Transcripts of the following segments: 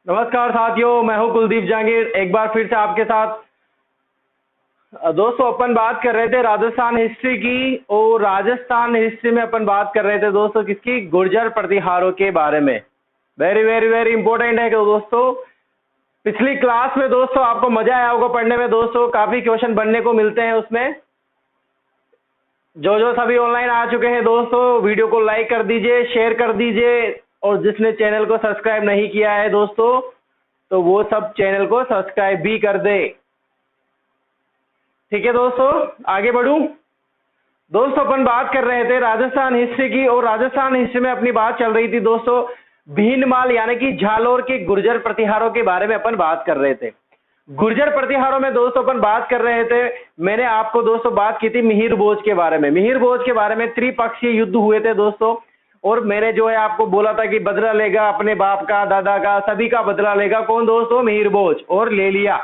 नमस्कार साथियों, मैं हूं कुलदीप जहांगीर। एक बार फिर से आपके साथ दोस्तों अपन बात कर रहे थे राजस्थान हिस्ट्री की, और राजस्थान हिस्ट्री में अपन बात कर रहे थे दोस्तों किसकी, गुर्जर प्रतिहारों के बारे में। वेरी वेरी वेरी इंपॉर्टेंट है कि दोस्तों पिछली क्लास में दोस्तों आपको मजा आया होगा पढ़ने में। दोस्तों काफी क्वेश्चन बनने को मिलते हैं उसमें। जो सभी ऑनलाइन आ चुके हैं दोस्तों, वीडियो को लाइक कर दीजिए, शेयर कर दीजिए, और जिसने चैनल को सब्सक्राइब नहीं किया है दोस्तों तो वो सब चैनल को सब्सक्राइब भी कर दे। ठीक है दोस्तों, आगे बढ़ूं। दोस्तों अपन बात कर रहे थे राजस्थान हिस्ट्री की, और राजस्थान हिस्ट्री में अपनी बात चल रही थी दोस्तों भीनमाल यानी कि झालोर के गुर्जर प्रतिहारों के बारे में अपन बात कर रहे थे। गुर्जर प्रतिहारों में दोस्तों अपन बात कर रहे थे, मैंने आपको दोस्तों बात की थी मिहिर भोज के बारे में। मिहिर भोज के बारे में त्रिपक्षीय युद्ध हुए थे दोस्तों, और मैंने जो है आपको बोला था कि बदला लेगा अपने बाप का, दादा का, सभी का बदला लेगा। कौन दोस्तों? मिहिर भोज, और ले लिया।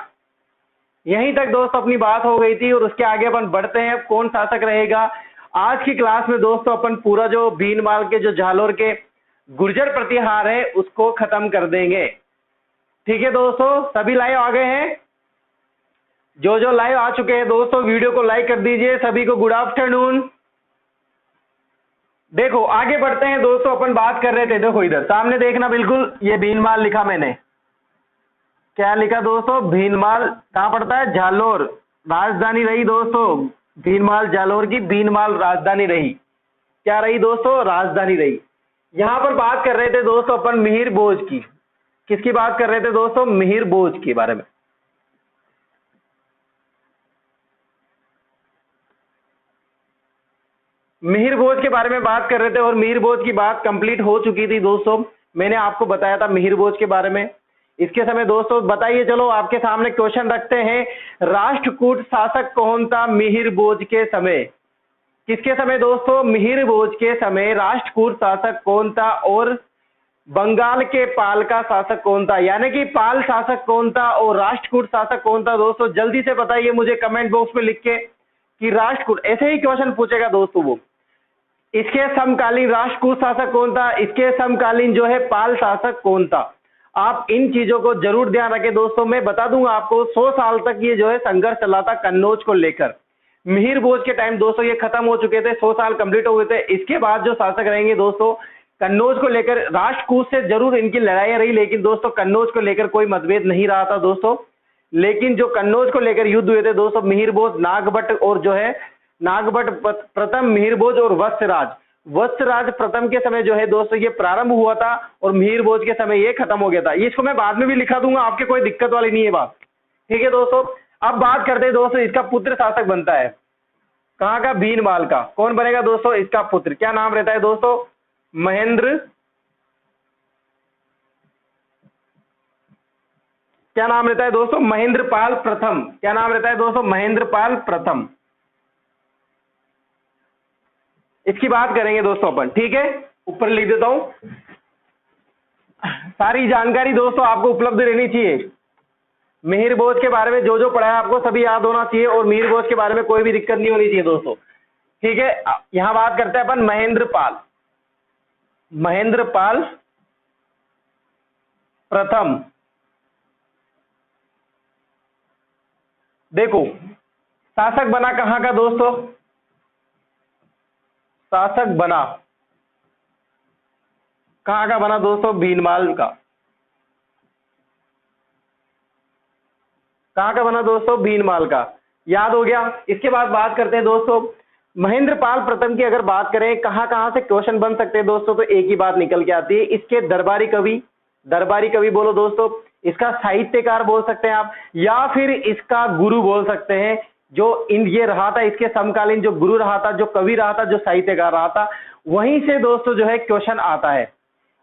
यहीं तक दोस्तों अपनी बात हो गई थी, और उसके आगे अपन बढ़ते हैं कौन शासक रहेगा। आज की क्लास में दोस्तों अपन पूरा जो भीनमाल के जो झालोर के गुर्जर प्रतिहार है उसको खत्म कर देंगे। ठीक है दोस्तों, सभी लाइव आ गए हैं? जो लाइव आ चुके हैं दोस्तों वीडियो को लाइक कर दीजिए। सभी को गुड आफ्टरनून। देखो आगे बढ़ते हैं दोस्तों, अपन बात कर रहे थे, देखो इधर सामने देखना, बिल्कुल ये भीनमाल लिखा मैंने। क्या लिखा दोस्तों? भीनमाल। कहां पड़ता है? झालोर। राजधानी रही दोस्तों भीनमाल झालोर की, भीनमाल राजधानी रही। क्या रही दोस्तों? राजधानी रही। यहां पर बात कर रहे थे दोस्तों अपन मिहिर भोज की। किसकी बात कर रहे थे दोस्तों? मिहिर भोज के बारे में। मिहिर भोज के बारे में बात कर रहे थे, और मिहिर भोज की बात कंप्लीट हो चुकी थी दोस्तों। मैंने आपको बताया था मिहिर भोज के बारे में। इसके समय दोस्तों बताइए, चलो आपके सामने क्वेश्चन रखते हैं, राष्ट्रकूट शासक कौन था मिहिर भोज के समय? किसके समय दोस्तों? मिहिर भोज के समय राष्ट्रकूट शासक कौन था, और बंगाल के पाल का शासक कौन था? यानी कि पाल शासक कौन था और राष्ट्रकूट शासक कौन था दोस्तों? जल्दी से बताइए मुझे कमेंट बॉक्स में लिख के कि राष्ट्रकूट, ऐसे ही क्वेश्चन पूछेगा दोस्तों वो। इसके समकालीन राष्ट्रकूट शासक कौन था, इसके समकालीन जो है पाल शासक कौन था। आप इन चीजों को जरूर ध्यान रखें दोस्तों। मैं बता दूंगा आपको 100 साल तक ये जो है संघर्ष चला था कन्नौज को लेकर। मिहिर भोज के टाइम दोस्तों ये खत्म हो चुके थे, 100 साल कंप्लीट हो गए थे। इसके बाद जो शासक रहेंगे दोस्तों कन्नौज को लेकर, राष्ट्रकूट से जरूर इनकी लड़ाई रही, लेकिन दोस्तों कन्नौज को लेकर कोई मतभेद नहीं रहा था दोस्तों। लेकिन जो कन्नौज को लेकर युद्ध हुए थे दोस्तों, मिहिर भोज, नागभट्ट, और जो है नागभट्ट प्रथम, मिहिर भोज और वत्सराज। वत्सराज प्रथम के समय जो है दोस्तों ये प्रारंभ हुआ था, और मिहिर भोज के समय ये खत्म हो गया था। इसको मैं बाद में भी लिखा दूंगा, आपके कोई दिक्कत वाली नहीं है बात। ठीक है दोस्तों, अब बात करते हैं दोस्तों इसका पुत्र शासक बनता है कहां का? भीनमाल का। कौन बनेगा दोस्तों इसका पुत्र? क्या नाम रहता है दोस्तों? महेंद्र। क्या नाम रहता है दोस्तों? महेंद्रपाल प्रथम। क्या नाम रहता है दोस्तों? महेंद्रपाल प्रथम। इसकी बात करेंगे दोस्तों अपन। ठीक है, ऊपर लिख देता हूं। सारी जानकारी दोस्तों आपको उपलब्ध रहनी चाहिए। मिहिर भोज के बारे में जो पढ़ा है आपको सभी याद होना चाहिए, और मिहिर भोज के बारे में कोई भी दिक्कत नहीं होनी चाहिए दोस्तों। ठीक है, यहां बात करते हैं अपन महेंद्रपाल। महेंद्रपाल प्रथम। देखो शासक बना कहां का दोस्तों? शासक बना कहां का बना दोस्तों? भीनमाल का। कहां का बना दोस्तों? भीनमाल का। याद हो गया। इसके बाद बात करते हैं दोस्तों महेंद्रपाल प्रथम की। अगर बात करें कहां कहां से क्वेश्चन बन सकते हैं दोस्तों, तो एक ही बात निकल के आती है, इसके दरबारी कवि। दरबारी कवि बोलो दोस्तों, इसका साहित्यकार बोल सकते हैं आप, या फिर इसका गुरु बोल सकते हैं। जो इन ये रहा था इसके समकालीन, जो गुरु रहा था, जो कवि रहा था, जो साहित्यकार रहा था, वहीं से दोस्तों जो है क्वेश्चन आता है,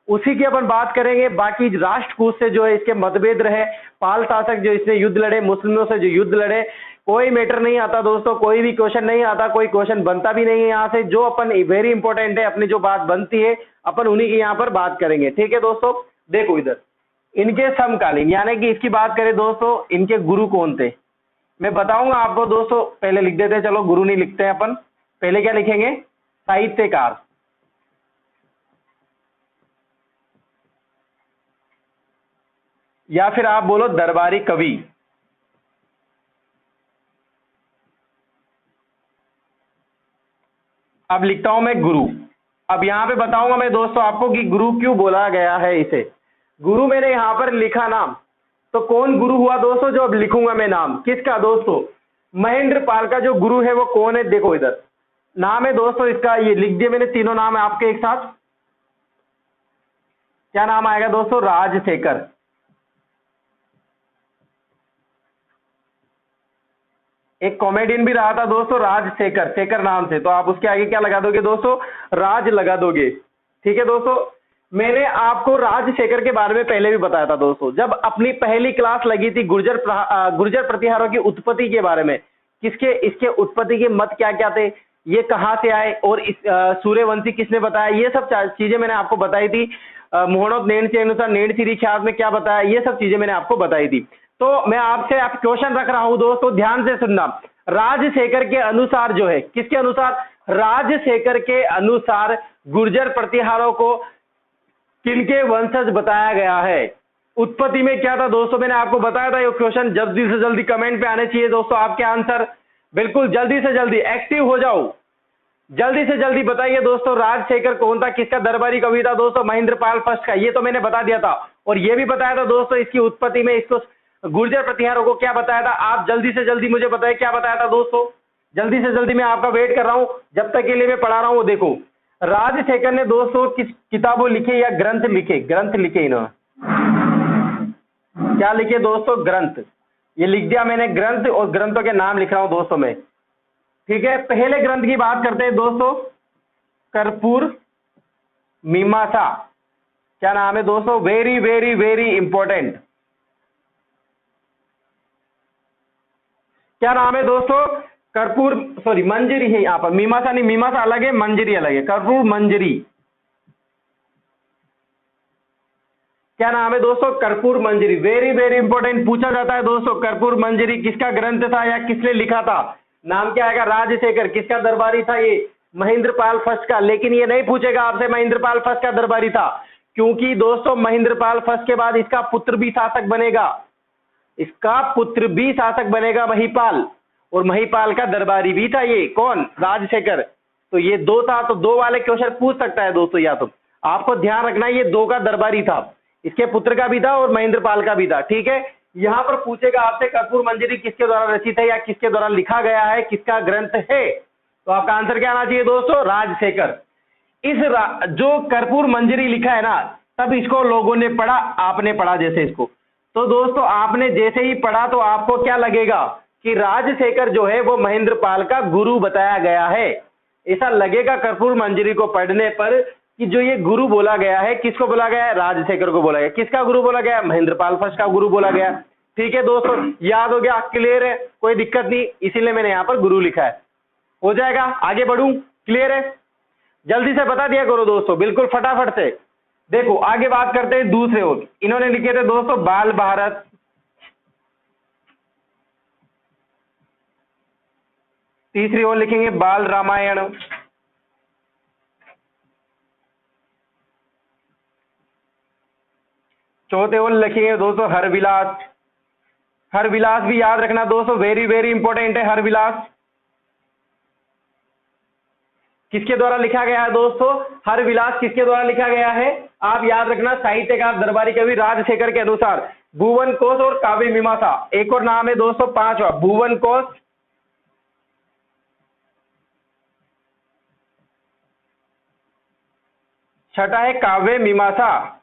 उसी की अपन बात करेंगे। बाकी राष्ट्रकूट से जो है इसके मतभेद रहे, पाल शासक जो इसने युद्ध लड़े, मुस्लिमों से जो युद्ध लड़े, कोई मैटर नहीं आता दोस्तों, कोई भी क्वेश्चन नहीं आता, कोई क्वेश्चन बनता भी नहीं है यहाँ से। जो अपन वेरी इंपॉर्टेंट है, अपनी जो बात बनती है अपन उन्हीं की यहाँ पर बात करेंगे। ठीक है दोस्तों, देखो इधर इनके समकालीन, यानी कि इसकी बात करें दोस्तों, इनके गुरु कौन थे मैं बताऊंगा आपको दोस्तों। पहले लिख देते हैं, चलो गुरु नहीं लिखते हैं अपन, पहले क्या लिखेंगे? साहित्यकार। या फिर आप बोलो दरबारी कवि। अब लिखता हूं मैं गुरु। अब यहां पे बताऊंगा मैं दोस्तों आपको कि गुरु क्यों बोला गया है इसे। गुरु मैंने यहां पर लिखा नाम, तो कौन गुरु हुआ दोस्तों, जो अब लिखूंगा मैं नाम किसका दोस्तों, महेंद्र पाल का जो गुरु है वो कौन है, देखो इधर नाम है दोस्तों इसका, ये लिख दिए मैंने तीनों नाम है आपके एक साथ। क्या नाम आएगा दोस्तों, राजशेखर। एक कॉमेडियन भी रहा था दोस्तों राजशेखर, शेखर नाम से, तो आप उसके आगे क्या लगा दोगे दोस्तों, राज लगा दोगे। ठीक है दोस्तों, मैंने आपको राजशेखर के बारे में पहले भी बताया था दोस्तों, जब अपनी पहली क्लास लगी थी गुर्जर प्रतिहारों की उत्पत्ति के बारे में, किसके इसके उत्पत्ति के मत क्या क्या थे, ये कहां से आए, और इस सूर्यवंशी किसने बताया, ये सब चीजें मैंने आपको बताई थी। मोहनोद नैन के अनुसार नैन सीरी ख्यात में क्या बताया, ये सब चीजें मैंने आपको बताई थी। तो मैं आपसे आप क्वेश्चन रख रहा हूं दोस्तों, ध्यान से सुनना। राजशेखर के अनुसार जो है, किसके अनुसार, राजशेखर के अनुसार गुर्जर प्रतिहारों को किनके वंशज बताया गया है। उत्पत्ति में क्या था दोस्तों, मैंने आपको बताया था, ये क्वेश्चन जल्दी से जल्दी कमेंट पे आने चाहिए दोस्तों आपके आंसर, बिल्कुल जल्दी से जल्दी एक्टिव हो जाओ, जल्दी से जल्दी बताइए दोस्तों राजशेखर कौन था, किसका दरबारी कवि था दोस्तों, महेंद्र पाल फर्स्ट का, ये तो मैंने बता दिया था। और ये भी बताया था दोस्तों इसकी उत्पत्ति में इसको गुर्जर प्रतिहारों को क्या बताया था, आप जल्दी से जल्दी मुझे बताइए क्या बताया था दोस्तों, जल्दी से जल्दी, मैं आपका वेट कर रहा हूं, जब तक के लिए मैं पढ़ा रहा हूं। देखो राजशेखर ने दोस्तों किस किताबों लिखे या ग्रंथ लिखे, ग्रंथ लिखे इन्होंने, क्या लिखे दोस्तों, ग्रंथ, ये लिख दिया मैंने ग्रंथ, और ग्रंथों के नाम लिख रहा हूं दोस्तों मैं। ठीक है, पहले ग्रंथ की बात करते हैं दोस्तों, कर्पूर मीमांसा। क्या नाम है दोस्तों, वेरी वेरी वेरी इंपॉर्टेंट, क्या नाम है दोस्तों, कर्पूर, सॉरी मंजरी है यहाँ पर, मीमांसा नहीं, मीमांसा अलग है, मंजरी अलग है, कर्पूर मंजरी। क्या नाम है दोस्तों, कर्पूर मंजरी, वेरी वेरी इंपॉर्टेंट, पूछा जाता है दोस्तों कर्पूर मंजरी किसका ग्रंथ था या किसने लिखा था। नाम क्या आएगा, राजशेखर, किसका दरबारी था ये, महेंद्र पाल फर्स्ट का। लेकिन ये नहीं पूछेगा आपसे महेंद्र पाल फर्स्ट का दरबारी था, क्योंकि दोस्तों महेंद्र पाल फर्स्ट के बाद इसका पुत्र भी शासक बनेगा, इसका पुत्र भी शासक बनेगा महिपाल, और महिपाल का दरबारी भी था ये कौन, राजशेखर। तो ये दो था, तो दो वाले क्वेश्चन पूछ सकता है दोस्तों, या तो आपको ध्यान रखना ये दो का दरबारी था, इसके पुत्र का भी था और महेंद्र पाल का भी था। ठीक है, यहां पर पूछेगा आपसे कर्पूर मंजरी किसके द्वारा रचित है या किसके द्वारा लिखा गया है, किसका ग्रंथ है, तो आपका आंसर क्या आना चाहिए दोस्तों, राजशेखर। जो कर्पूर मंजरी लिखा है ना, तब इसको लोगों ने पढ़ा, आपने पढ़ा जैसे इसको, तो दोस्तों आपने जैसे ही पढ़ा तो आपको क्या लगेगा कि राजशेखर जो है वो महेंद्र पाल का गुरु बताया गया है। ऐसा लगेगा कर्पूर मंजरी को पढ़ने पर कि जो ये गुरु बोला गया है, किसको बोला गया है, राजशेखर को बोला गया। किसका गुरु बोला गया, महेंद्र पाल फर्स्ट का गुरु बोला गया। ठीक है दोस्तों, याद हो गया, क्लियर है, कोई दिक्कत नहीं, इसीलिए मैंने यहां पर गुरु लिखा है। हो जाएगा, आगे बढ़ूं, क्लियर है, जल्दी से बता दिया करो दोस्तों, बिल्कुल फटाफट से। देखो आगे बात करते हैं दूसरे ओर, इन्होंने लिखे थे दोस्तों बाल भारत, तीसरी ओर लिखेंगे बाल रामायण, चौथे ओर लिखेंगे दोस्तों हरविलास। हरविलास भी याद रखना दोस्तों, वेरी वेरी इंपॉर्टेंट है हरविलास। किसके द्वारा लिखा गया है दोस्तों, हरविलास किसके द्वारा लिखा गया है, आप याद रखना, साहित्यकार दरबारी कवि राजशेखर के अनुसार भुवन कोश और काव्य मीमांसा। एक और नाम है दोस्तों पांचवा, भुवन कोश, छठा है काव्य मीमांसा।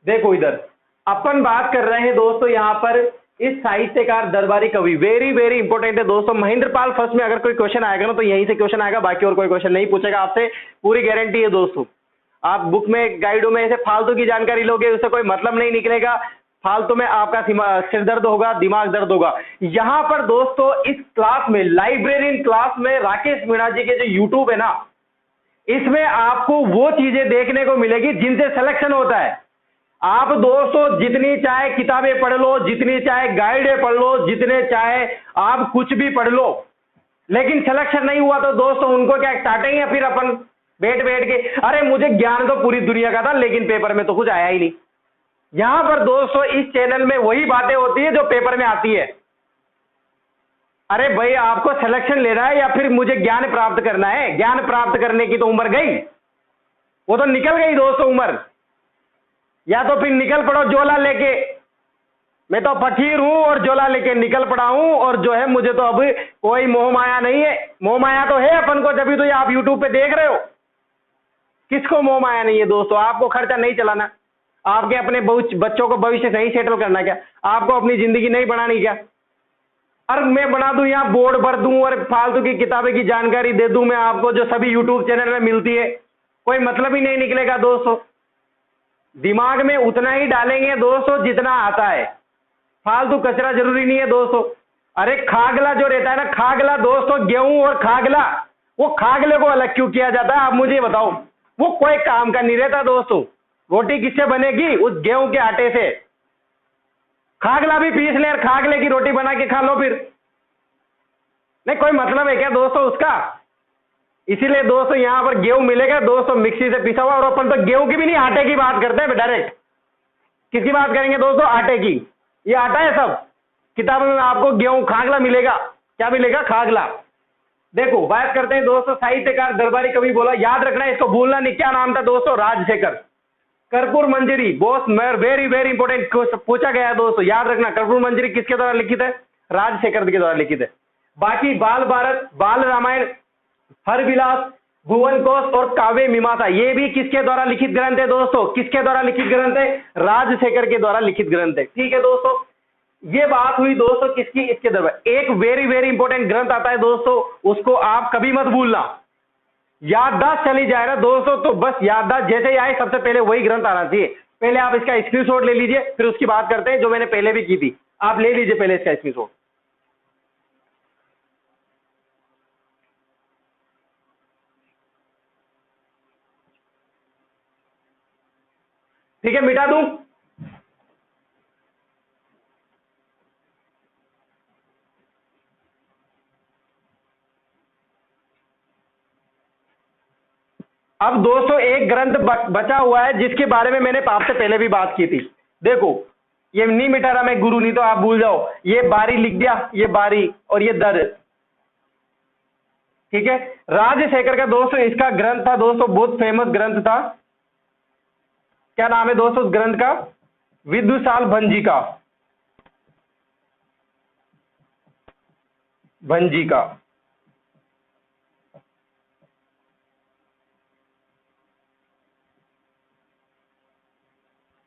देखो इधर अपन बात कर रहे हैं दोस्तों यहां पर इस साहित्यकार दरबारी कवि, वेरी वेरी इंपॉर्टेंट है दोस्तों। महेंद्र पाल फर्स्ट में अगर कोई क्वेश्चन आएगा ना तो यहीं से क्वेश्चन आएगा, बाकी और कोई क्वेश्चन नहीं पूछेगा आपसे, पूरी गारंटी है दोस्तों। आप बुक में गाइडों में ऐसे फालतू की जानकारी लोगे, उससे कोई मतलब नहीं निकलेगा, फालतू में आपका सिर दर्द होगा, दिमाग दर्द होगा। यहां पर दोस्तों इस क्लास में, लाइब्रेरियन क्लास में, राकेश मीणा जी के जो यूट्यूब है ना, इसमें आपको वो चीजें देखने को मिलेगी जिनसे सिलेक्शन होता है। आप दोस्तों जितनी चाहे किताबें पढ़ लो, जितनी चाहे गाइडें पढ़ लो, जितने चाहे आप कुछ भी पढ़ लो, लेकिन सिलेक्शन नहीं हुआ तो दोस्तों उनको क्या काटेंगे फिर अपन बैठ बैठ के, अरे मुझे ज्ञान तो पूरी दुनिया का था लेकिन पेपर में तो कुछ आया ही नहीं। यहां पर दोस्तों इस चैनल में वही बातें होती है जो पेपर में आती है। अरे भाई आपको सिलेक्शन लेना है या फिर मुझे ज्ञान प्राप्त करना है? ज्ञान प्राप्त करने की तो उम्र गई, वो तो निकल गई दोस्तों उम्र। या तो फिर निकल पड़ो झोला लेके, मैं तो फकीर हूं और झोला लेके निकल पड़ा हूं, और जो है मुझे तो अब कोई मोह माया नहीं है। मोह माया तो है अपन को, जब तो ये आप यूट्यूब पे देख रहे हो। किसको मोह माया नहीं है दोस्तों? आपको खर्चा नहीं चलाना, आपके अपने बच्चों को भविष्य नहीं सेटल करना क्या? आपको अपनी जिंदगी नहीं बनानी क्या? और मैं बना दूं यहाँ बोर्ड भर दूं और फालतू की किताबें की जानकारी दे दूं मैं आपको, जो सभी यूट्यूब चैनल में मिलती है, कोई मतलब ही नहीं निकलेगा दोस्तों। दिमाग में उतना ही डालेंगे दोस्तों जितना आता है, फालतू कचरा जरूरी नहीं है दोस्तों। अरे खागला जो रहता है ना, खागला दोस्तों, गेहूं और खागला, वो खागले को अलग क्यों किया जाता है आप मुझे बताओ? वो कोई काम का नहीं रहता दोस्तों। रोटी किससे बनेगी? उस गेहूं के आटे से। खागला भी पीस ले और खागले की रोटी बना के खा लो फिर। नहीं कोई मतलब है क्या दोस्तों उसका? इसीलिए दोस्तों यहां पर गेहूं मिलेगा दोस्तों मिक्सी से पिसा हुआ, और अपन तो गेहूं की भी नहीं आटे की बात करते हैं डायरेक्ट। किसकी बात करेंगे दोस्तों? आटे की। ये आटा है सब। किताबों में आपको गेहूं खागला मिलेगा। क्या मिलेगा? खागला। देखो बात करते हैं दोस्तों साहित्यकार दरबारी कवि बोला, याद रखना इसको भूलना नहीं। क्या नाम था दोस्तों? राजशेखर। कर्पूर मंजरी बॉस, वेरी वेरी इंपॉर्टेंट पूछा गया है दोस्तों, याद रखना। कर्पूर मंजरी किसके द्वारा लिखित है? राजशेखर के द्वारा लिखित है। बाकी बाल भारत, बाल रामायण, हर विलास, भुवन कोश और काव्य मीमांसा, ये भी किसके द्वारा लिखित ग्रंथ है दोस्तों? किसके द्वारा लिखित ग्रंथ है? राजशेखर के द्वारा लिखित ग्रंथ है। ठीक है दोस्तों, ये बात हुई दोस्तों किसकी? इसके द्वारा। एक वेरी वेरी इंपॉर्टेंट ग्रंथ आता है दोस्तों, उसको आप कभी मत भूलना। याददाश्त चली जाए ना दोस्तों तो बस याददाश्त जैसे ही आए सबसे पहले वही ग्रंथ आना चाहिए। पहले आप इसका स्क्रीनशॉट ले लीजिए, फिर उसकी बात करते हैं, जो मैंने पहले भी की थी। आप ले लीजिए पहले इसका स्क्रीनशॉट। ठीक है, मिटा दूं? अब दोस्तों एक ग्रंथ बचा हुआ है जिसके बारे में मैंने आपसे पहले भी बात की थी। देखो ये नहीं मिटा रहा मैं गुरु, नहीं तो आप भूल जाओ। ये बारी लिख दिया, ये बारी और ये दर। ठीक है, राजशेखर का दोस्तों इसका ग्रंथ था दोस्तों, बहुत फेमस ग्रंथ था। क्या नाम है दोस्तों उस ग्रंथ का? विदुषाल भंजिका। भंजिका।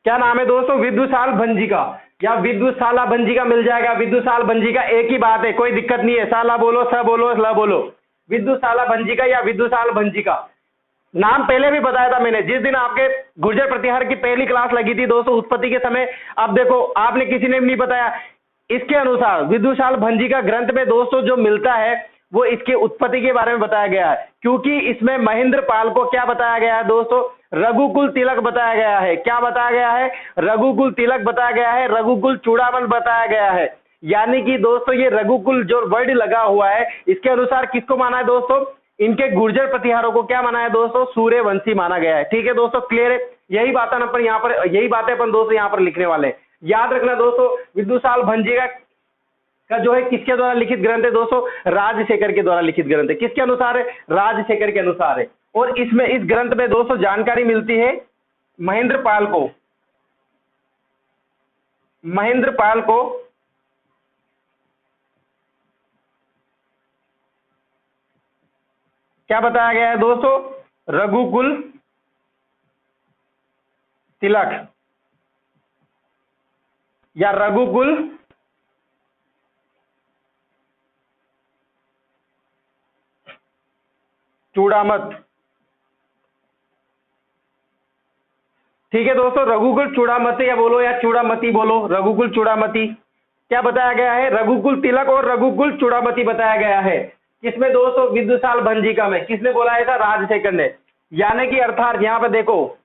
क्या नाम है दोस्तों? विदुषाल भंजिका या विदुषाला भंजिका मिल जाएगा। विदुषाल भंजिका एक ही बात है, कोई दिक्कत नहीं है। साला बोलो, स बोलो, ल बोलो। विदुषाला भंजिका या विदुषाल भंजिका, नाम पहले भी बताया था मैंने। जिस दिन आपके गुर्जर प्रतिहार की पहली क्लास लगी थी दोस्तों उत्पत्ति के समय, अब देखो आपने किसी ने भी नहीं बताया। इसके अनुसार विदुषाल भंजिका ग्रंथ में दोस्तों जो मिलता है वो इसके उत्पत्ति के बारे में बताया गया है, क्योंकि इसमें महेंद्र पाल को क्या बताया गया है दोस्तों? रघुकुल तिलक बताया गया है। क्या बताया गया है? रघुकुल तिलक बताया गया है, रघुकुल चूड़ामन बताया गया है। यानी कि दोस्तों ये रघुकुल जो वर्ड लगा हुआ है, इसके अनुसार किसको माना है दोस्तों? इनके गुर्जर प्रतिहारों को क्या माना है दोस्तों? सूर्यवंशी माना गया है। ठीक है दोस्तों, क्लियर है? यही बातें अपन यहाँ पर, यही बातें अपन दोस्तों यहाँ पर लिखने वाले हैं। याद रखना दोस्तों, विदुषाल भंजिका का जो है किसके द्वारा लिखित ग्रंथ है दोस्तों? राजशेखर के द्वारा लिखित ग्रंथ है। किसके अनुसार है? राजशेखर के अनुसार है। और इसमें इस ग्रंथ में दोस्तों जानकारी मिलती है महेंद्र पाल को। महेंद्र पाल को क्या बताया गया है दोस्तों? रघुकुल तिलक या रघुकुल चूड़ामत। ठीक है दोस्तों, रघुकुल चूड़ामती या बोलो या चूड़ामती बोलो, रघुकुल चूड़ामती। क्या बताया गया है? रघुकुल तिलक और रघुकुल चूड़ामती बताया गया है। किसमें दोस्तों? विदुषाल भंजिका में। किसने बोला ऐसा? राजशेखर ने। यानी कि अर्थात यहां पर देखो,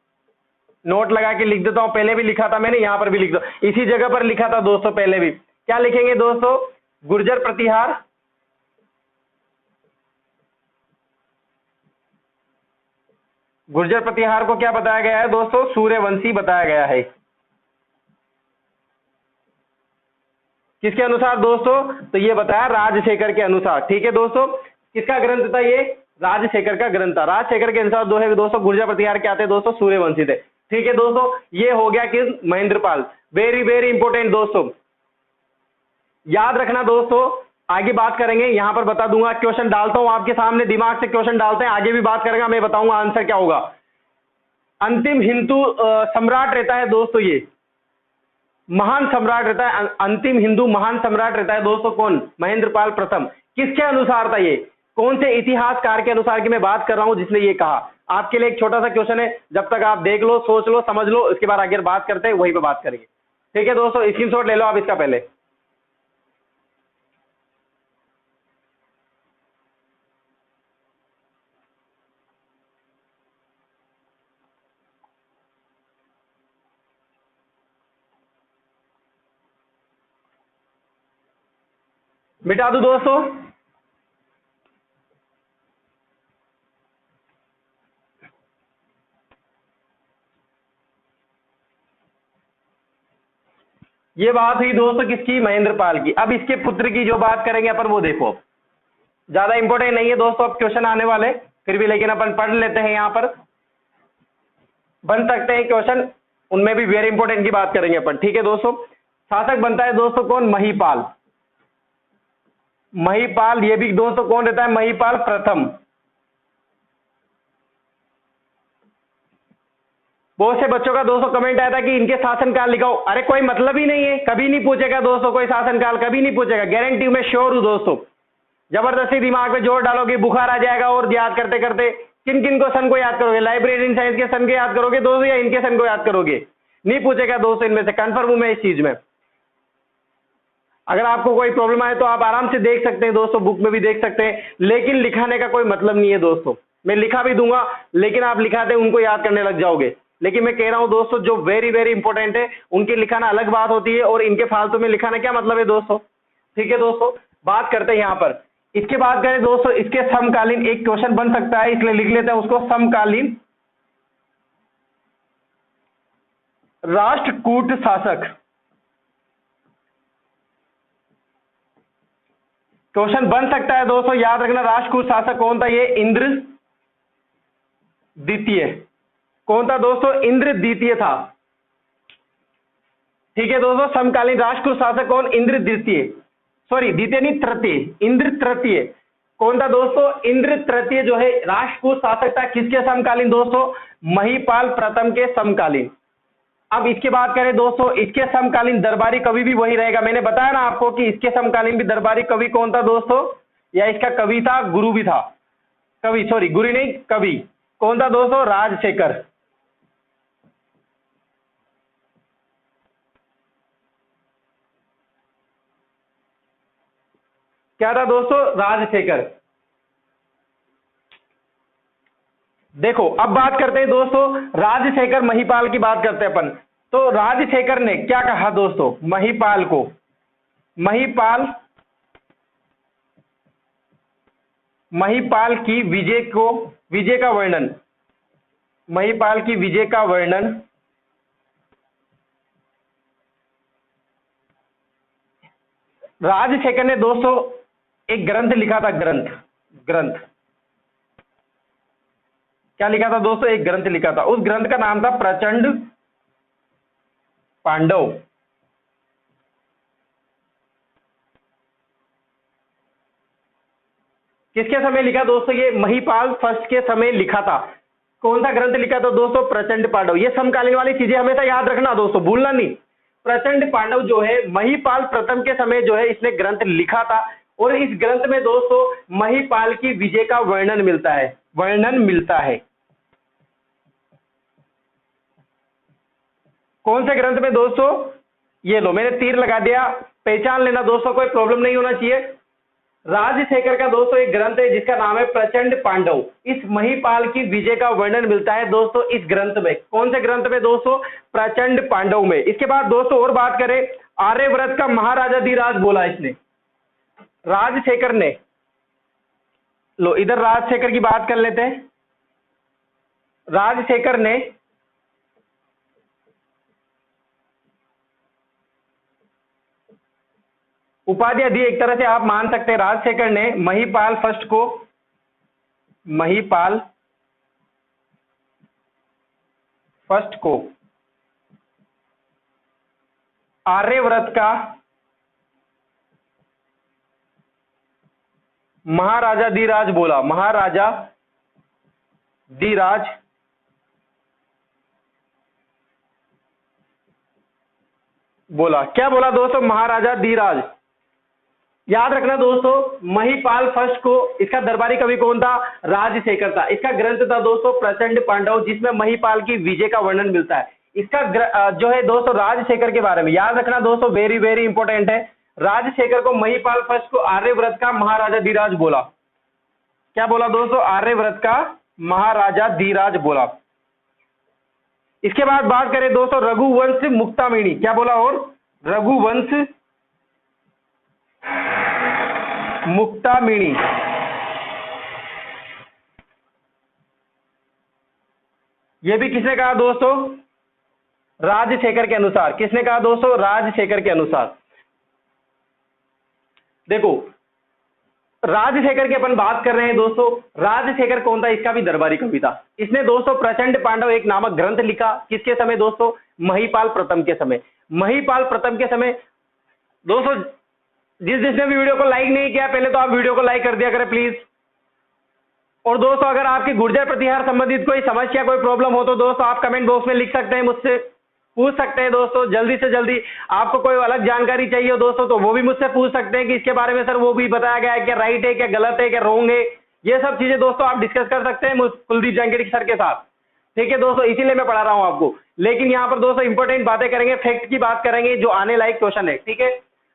नोट लगा के लिख देता हूं, पहले भी लिखा था मैंने, यहां पर भी लिख दो, इसी जगह पर लिखा था दोस्तों पहले भी। क्या लिखेंगे दोस्तों? गुर्जर प्रतिहार गुर्जर प्रतिहार को क्या बताया गया है दोस्तों? सूर्यवंशी बताया गया है। किसके अनुसार दोस्तों? तो ये बताया राजशेखर के अनुसार। ठीक है दोस्तों, किसका ग्रंथ था ये? राजशेखर का ग्रंथ था। राजशेखर के अनुसार दोस्तों गुर्जर प्रतिहार क्या थे दोस्तों? सूर्यवंशी थे। ठीक है दोस्तों, ये हो गया किस? महेंद्रपाल। वेरी वेरी इंपॉर्टेंट दोस्तों, याद रखना दोस्तों। आगे बात करेंगे, यहां पर बता दूंगा, क्वेश्चन डालता हूं आपके सामने, दिमाग से क्वेश्चन डालते हैं, आगे भी बात करेंगे, मैं बताऊंगा आंसर क्या होगा। अंतिम हिंदू सम्राट रहता है दोस्तों, ये महान सम्राट रहता है, अंतिम हिंदू महान सम्राट रहता है दोस्तों, कौन? महेंद्रपाल प्रथम। किसके अनुसार था ये? कौन से इतिहासकार के अनुसार की मैं बात कर रहा हूं जिसने ये कहा? आपके लिए एक छोटा सा क्वेश्चन है, जब तक आप देख लो, सोच लो, समझ लो, इसके बाद आगे बात करते हैं, वहीं पे बात करेंगे। ठीक है दोस्तों, स्क्रीनशॉट ले लो आप इसका पहले। मिटा दूं दोस्तों? ये बात हुई दोस्तों किसकी? महेंद्रपाल की। अब इसके पुत्र की जो बात करेंगे अपन, वो देखो, ज्यादा इंपॉर्टेंट नहीं है दोस्तों, अब क्वेश्चन आने वाले फिर भी, लेकिन अपन पढ़ लेते हैं, यहां पर बन सकते हैं क्वेश्चन, उनमें भी वेरी इंपॉर्टेंट की बात करेंगे अपन। ठीक है दोस्तों, शासक बनता है दोस्तों कौन? महीपाल। महीपाल, ये भी दोस्तों कौन रहता है? महीपाल प्रथम। बहुत से बच्चों का दोस्तों कमेंट आया था कि इनके शासनकाल लिखाओ। अरे कोई मतलब ही नहीं है, कभी नहीं पूछेगा दोस्तों, कोई शासनकाल कभी नहीं पूछेगा, गारंटी मैं श्योर हूं दोस्तों। जबरदस्ती दिमाग में जोर डालोगे, बुखार आ जाएगा, और याद करते करते किन किन को सन को याद करोगे? लाइब्रेरियन साइंस के सन को याद करोगे दोस्तों, या इनके सन को याद करोगे? नहीं पूछेगा दोस्तों, इनमें से कंफर्म हूं मैं इस चीज में। अगर आपको कोई प्रॉब्लम आए तो आप आराम से देख सकते हैं दोस्तों, बुक में भी देख सकते हैं, लेकिन लिखाने का कोई मतलब नहीं है दोस्तों। मैं लिखा भी दूंगा, लेकिन आप लिखाते उनको याद करने लग जाओगे। लेकिन मैं कह रहा हूं दोस्तों, जो वेरी वेरी इंपॉर्टेंट है उनकी लिखाना अलग बात होती है, और इनके फालतू में लिखाना क्या मतलब है दोस्तों? ठीक है दोस्तों, बात करते हैं यहां पर। इसके बाद करें दोस्तों, इसके समकालीन एक क्वेश्चन बन सकता है, इसलिए लिख लेते हैं उसको, समकालीन राष्ट्रकूट शासक। क्वेश्चन बन सकता है दोस्तों, याद रखना, राष्ट्रकूट शासक कौन था? ये इंद्र द्वितीय। कौन था दोस्तों? इंद्र द्वितीय था। ठीक है दोस्तों, समकालीन राष्ट्रकूट शासक कौन? इंद्र द्वितीय, सॉरी द्वितीय नहीं, तृतीय, इंद्र तृतीय। कौन था दोस्तों? इंद्र तृतीय जो है राष्ट्रकूट शासक था, किसके समकालीन दोस्तों? महीपाल प्रथम के समकालीन। अब इसके बात करें दोस्तों, इसके समकालीन दरबारी कवि भी वही रहेगा। मैंने बताया ना आपको कि इसके समकालीन भी दरबारी कवि कौन था दोस्तों? या इसका कवि था, गुरु भी था, कवि, सॉरी गुरु नहीं, कवि। कौन था दोस्तों? राजशेखर। क्या था दोस्तों? राजशेखर। देखो अब बात करते हैं दोस्तों, राजशेखर महीपाल की बात करते हैं अपन। तो राजशेखर ने क्या कहा दोस्तों? महीपाल को, महीपाल की विजय को, विजय का वर्णन, महीपाल की विजय का वर्णन राजशेखर ने दोस्तों एक ग्रंथ लिखा था, ग्रंथ क्या लिखा था दोस्तों? एक ग्रंथ लिखा था, उस ग्रंथ का नाम था प्रचंड पांडव। किसके समय लिखा दोस्तों? ये महीपाल फर्स्ट के समय लिखा था। कौन सा ग्रंथ लिखा था दोस्तों? प्रचंड पांडव। ये समकालीन वाली चीजें हमेशा याद रखना दोस्तों, भूलना नहीं। प्रचंड पांडव जो है महीपाल प्रथम के समय जो है इसने ग्रंथ लिखा था, और इस ग्रंथ में दोस्तों महीपाल की विजय का वर्णन मिलता है, कौन से ग्रंथ में दोस्तों? ये लो, मैंने तीर लगा दिया, पहचान लेना दोस्तों, कोई प्रॉब्लम नहीं होना चाहिए। राजशेखर का दोस्तों एक ग्रंथ है जिसका नाम है प्रचंड पांडव। इस महीपाल की विजय का वर्णन मिलता है दोस्तों इस ग्रंथ में। कौन से ग्रंथ में दोस्तों? प्रचंड पांडव में। इसके बाद दोस्तों और बात करें, आर्यव्रत का महाराजाधिराज बोला इसने, राजशेखर ने। लो इधर राजशेखर की बात कर लेते हैं। राजशेखर ने उपाधियां दी, एक तरह से आप मान सकते हैं राजशेखर ने महिपाल फर्स्ट को, महिपाल फर्स्ट को आर्यव्रत का महाराजा धीराज बोला, महाराजा धीराज बोला। क्या बोला दोस्तों? महाराजा धीराज। याद रखना दोस्तों, महिपाल फर्स्ट को, इसका दरबारी कवि कौन था? राजशेखर था। इसका ग्रंथ था दोस्तों प्रचंड पांडव, जिसमें महिपाल की विजय का वर्णन मिलता है। इसका जो है दोस्तों राजशेखर के बारे में याद रखना दोस्तों, वेरी वेरी इंपॉर्टेंट है। राजशेखर को महिपाल फर्स्ट को आर्यव्रत का महाराजा धीराज बोला। क्या बोला दोस्तों? आर्यव्रत का महाराजा धीराज बोला। इसके बाद बात करें दोस्तों रघुवंश मुक्तामणि। क्या बोला? और रघुवंश मुक्तामणि, यह भी किसने कहा दोस्तों? राजशेखर के अनुसार। किसने कहा दोस्तों? राजशेखर के अनुसार। देखो, राजशेखर की अपन बात कर रहे हैं दोस्तों। राजशेखर कौन था? इसका भी दरबारी कवि था। इसने दोस्तों प्रचंड पांडव एक नामक ग्रंथ लिखा। किसके समय दोस्तों? महिपाल प्रथम के समय। महिपाल प्रथम के समय दोस्तों, जिसने भी वीडियो को लाइक नहीं किया, पहले तो आप वीडियो को लाइक कर दिया करें प्लीज। और दोस्तों अगर आपकी गुर्जर प्रतिहार संबंधित कोई समस्या, कोई प्रॉब्लम हो तो दोस्तों आप कमेंट बॉक्स में लिख सकते हैं, मुझसे पूछ सकते हैं दोस्तों। जल्दी से जल्दी आपको कोई अलग जानकारी चाहिए हो दोस्तों तो वो भी मुझसे पूछ सकते हैं कि इसके बारे में सर वो भी बताया गया है, क्या राइट है, क्या गलत है, क्या रॉन्ग है। ये सब चीजें दोस्तों आप डिस्कस कर सकते हैं कुलदीप जंगेरी सर के साथ। ठीक है दोस्तों, इसीलिए मैं पढ़ा रहा हूं आपको। लेकिन यहाँ पर दोस्तों इंपॉर्टेंट बातें करेंगे, फैक्ट की बात करेंगे, जो आने लायक क्वेश्चन है। ठीक है,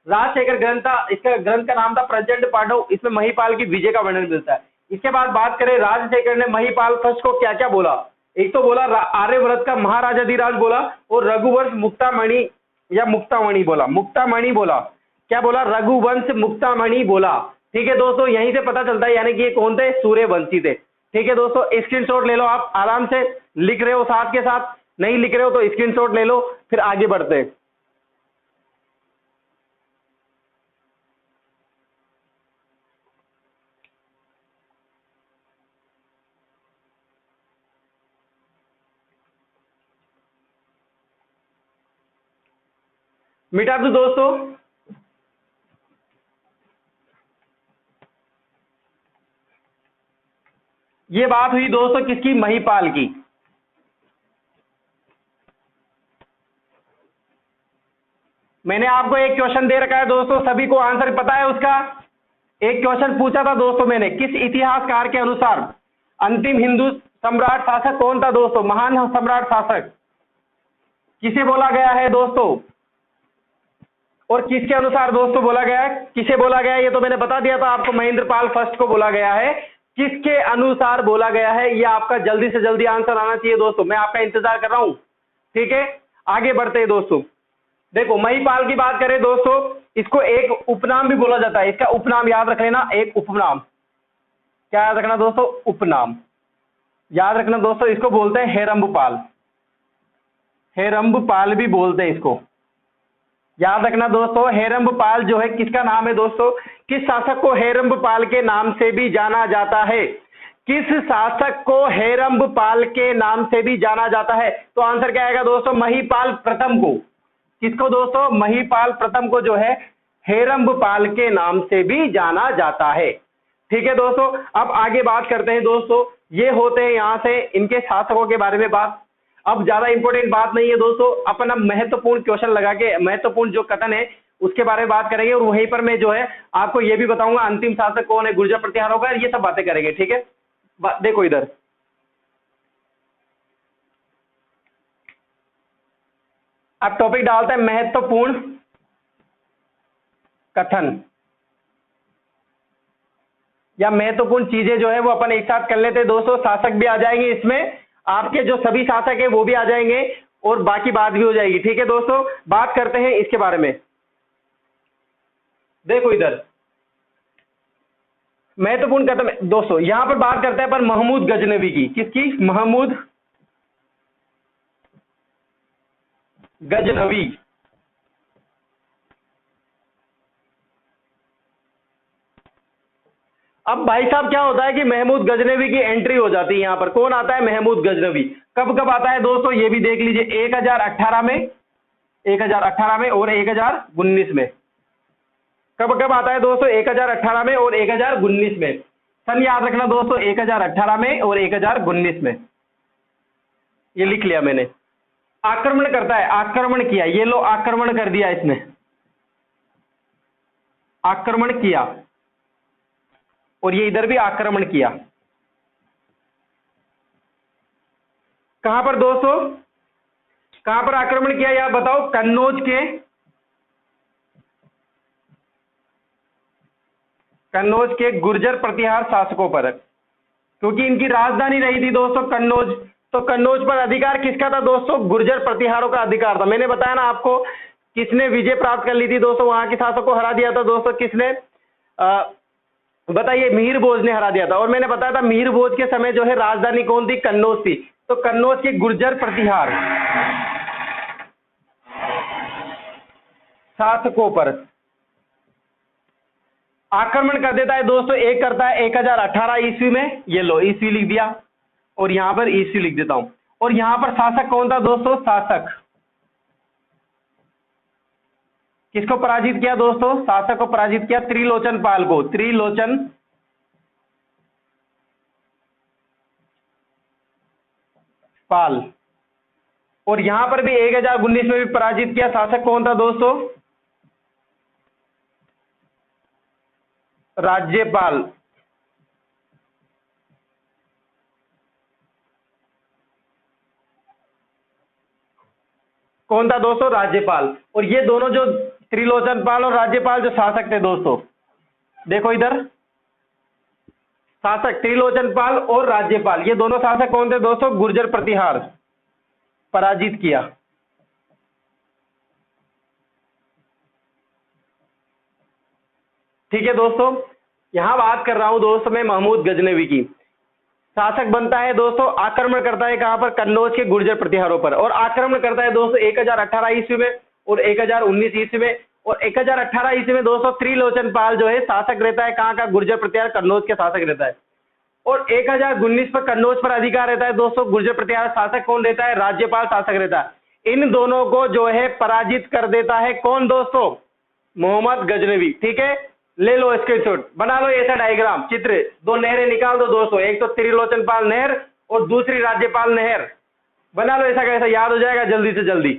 राजशेखर ग्रंथ था, इसका ग्रंथ का नाम था प्रचंड पांडव। इसमें महिपाल की विजय का वर्णन मिलता है। इसके बाद बात करें राजशेखर ने महिपाल फर्स्ट को क्या क्या बोला। एक तो बोला आर्यव्रत का महाराजा धीराज बोला, और रघुवंश मुक्तामणि या मुक्तामणि बोला, मुक्तामणि बोला। क्या बोला? रघुवंश मुक्तामणि बोला। ठीक है दोस्तों, यहीं से पता चलता है यानी कि ये कौन थे? सूर्यवंशी थे। ठीक है दोस्तों, स्क्रीनशॉट ले लो, आप आराम से लिख रहे हो साथ के साथ, नहीं लिख रहे हो तो स्क्रीनशॉट ले लो, फिर आगे बढ़ते हैं। मिटा दो दोस्तों। ये बात हुई दोस्तों किसकी? महिपाल की। मैंने आपको एक क्वेश्चन दे रखा है दोस्तों, सभी को आंसर पता है उसका। एक क्वेश्चन पूछा था दोस्तों मैंने, किस इतिहासकार के अनुसार अंतिम हिंदू सम्राट शासक कौन था दोस्तों? महान सम्राट शासक किसे बोला गया है दोस्तों? और किसके अनुसार दोस्तों बोला गया है? किसे बोला गया है? ये तो मैंने बता दिया था आपको, महेंद्रपाल फर्स्ट को बोला गया है। किसके अनुसार बोला गया है? ये आपका जल्दी से जल्दी आंसर आना चाहिए दोस्तों, मैं आपका इंतजार कर रहा हूं। ठीक है, आगे बढ़ते हैं दोस्तों। देखो, महिपाल की बात करें दोस्तों, इसको एक उपनाम भी बोला जाता है। इसका उपनाम याद रख लेना, एक उपनाम। क्या याद रखना दोस्तों? उपनाम याद रखना दोस्तों। इसको बोलते हैं हेरंबपाल, हेरंबपाल भी बोलते हैं इसको। याद रखना दोस्तों, हेरंबपाल जो है किसका नाम है दोस्तों? किस शासक को हेरंबपाल के नाम से भी जाना जाता है? किस शासक को हेरंबपाल के नाम से भी जाना जाता है? तो आंसर क्या आएगा दोस्तों? महिपाल प्रथम को। किसको दोस्तों? महिपाल प्रथम को जो है हेरंबपाल के नाम से भी जाना जाता है। ठीक है दोस्तों, अब आगे बात करते हैं दोस्तों। ये होते हैं यहां से इनके शासकों के बारे में बात। अब ज्यादा इंपॉर्टेंट बात नहीं है दोस्तों, अपन अब महत्वपूर्ण क्वेश्चन लगा के महत्वपूर्ण जो कथन है उसके बारे में बात करेंगे, और वहीं पर मैं जो है आपको ये भी बताऊंगा अंतिम शासक कौन है, गुर्जर प्रतिहार होगा, ये सब बातें करेंगे। ठीक है, देखो इधर, अब टॉपिक डालते हैं महत्वपूर्ण कथन या महत्वपूर्ण चीजें जो है वो अपन एक साथ कर लेते हैं दोस्तों। शासक भी आ जाएंगे इसमें, आपके जो सभी शासक है वो भी आ जाएंगे, और बाकी बात भी हो जाएगी। ठीक है दोस्तों, बात करते हैं इसके बारे में। देखो इधर महत्वपूर्ण कथन दोस्तों, यहां पर बात करते हैं पर महमूद गजनवी की। किसकी? महमूद गजनवी। अब भाई साहब क्या होता है कि महमूद गजनवी की एंट्री हो जाती है यहां पर। कौन आता है? महमूद गजनवी। कब कब आता है दोस्तों ये भी देख लीजिए, 1018 में, 1018 में और 1019 में। कब कब आता है दोस्तों? 1018 में और 1019 में। सन याद रखना दोस्तों, 1018 में और 1019 में। ये लिख लिया मैंने। आक्रमण करता है, आक्रमण किया, ये लो आक्रमण कर दिया इसने, आक्रमण किया, और ये इधर भी आक्रमण किया। कहां पर दोस्तों? कहां पर आक्रमण किया यार बताओ? कन्नौज के गुर्जर प्रतिहार शासकों पर, क्योंकि इनकी राजधानी रही थी दोस्तों कन्नौज। तो कन्नौज पर अधिकार किसका था दोस्तों? गुर्जर प्रतिहारों का अधिकार था। मैंने बताया ना आपको, किसने विजय प्राप्त कर ली थी दोस्तों? वहां के शासक को हरा दिया था दोस्तों, किसने? बताइए। मिहिर भोज ने हरा दिया था। और मैंने बताया था मिहिर भोज के समय जो है राजधानी कौन थी? कन्नौज थी। तो कन्नौज के गुर्जर प्रतिहार शासकों पर आक्रमण कर देता है दोस्तों। एक करता है 1018 ईस्वी में, ये लो ईस्वी लिख दिया, और यहां पर ईस्वी लिख देता हूं। और यहां पर शासक कौन था दोस्तों? शासक किसको पराजित किया दोस्तों? शासक को पराजित किया त्रिलोचन पाल को, त्रिलोचन पाल। और यहां पर भी 1019 में भी पराजित किया। शासक कौन था दोस्तों? राज्यपाल। कौन था दोस्तों? राज्यपाल। और ये दोनों जो त्रिलोचन पाल और राज्यपाल जो शासक थे दोस्तों, देखो इधर, शासक त्रिलोचन पाल और राज्यपाल, ये दोनों शासक कौन थे दोस्तों? गुर्जर प्रतिहार पराजित किया। ठीक है दोस्तों, यहां बात कर रहा हूं दोस्तों मैं महमूद गजनवी की। शासक बनता है दोस्तों, आक्रमण करता है कहां पर? कन्नौज के गुर्जर प्रतिहारों पर। और आक्रमण करता है दोस्तों 1018 ईस्वी में और 1019 ईस्वी में। और 1018 ईस्वी में दोस्तों त्रिलोचन पाल जो है शासक रहता है कहां का? गुर्जर प्रतिहार कन्नौज के शासक रहता है। और 1019 पर कन्नौज पर अधिकार रहता है दोस्तों। गुर्जर प्रतिहार शासक कौन रहता है? राज्यपाल शासक रहता है। इन दोनों को जो है पराजित कर देता है कौन दोस्तों? मोहम्मद गजनवी। ठीक है, ले लो स्क्रीनशॉट, बना लो ऐसा डायग्राम, चित्र। दो नहरें निकाल दो दोस्तों, एक तो त्रिलोचन पाल नहर और दूसरी राज्यपाल नहर। बना लो, ऐसा कैसा याद हो जाएगा जल्दी से जल्दी।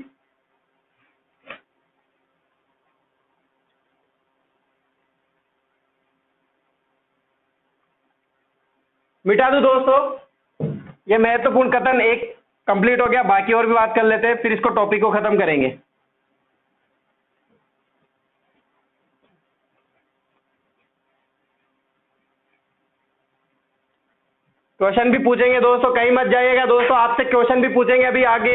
मिटा दो दोस्तों। ये महत्वपूर्ण कथन एक कंप्लीट हो गया, बाकी और भी बात कर लेते हैं, फिर इसको टॉपिक को खत्म करेंगे। क्वेश्चन भी पूछेंगे दोस्तों, कहीं मत जाइएगा दोस्तों, आपसे क्वेश्चन भी पूछेंगे अभी आगे।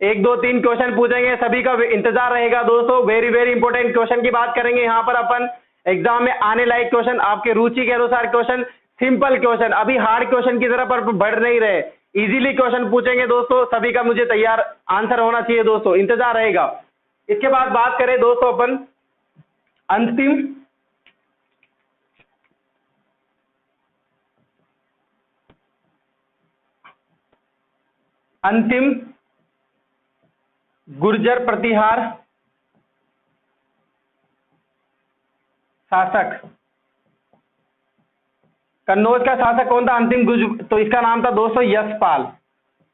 एक दो तीन क्वेश्चन पूछेंगे, सभी का इंतजार रहेगा दोस्तों। वेरी वेरी इंपॉर्टेंट क्वेश्चन की बात करेंगे यहाँ पर अपन। एग्जाम में आने लायक क्वेश्चन, आपके रुचि के अनुसार क्वेश्चन, सिंपल क्वेश्चन, अभी हार्ड क्वेश्चन की तरफ पर बढ़ नहीं रहे। इजीली क्वेश्चन पूछेंगे दोस्तों, सभी का मुझे तैयार आंसर होना चाहिए दोस्तों, इंतजार रहेगा। इसके बाद बात करें दोस्तों अपन अंतिम अंतिम गुर्जर प्रतिहार शासक। कन्नौज का शासक कौन था अंतिम तो इसका नाम था दोस्तों यशपाल।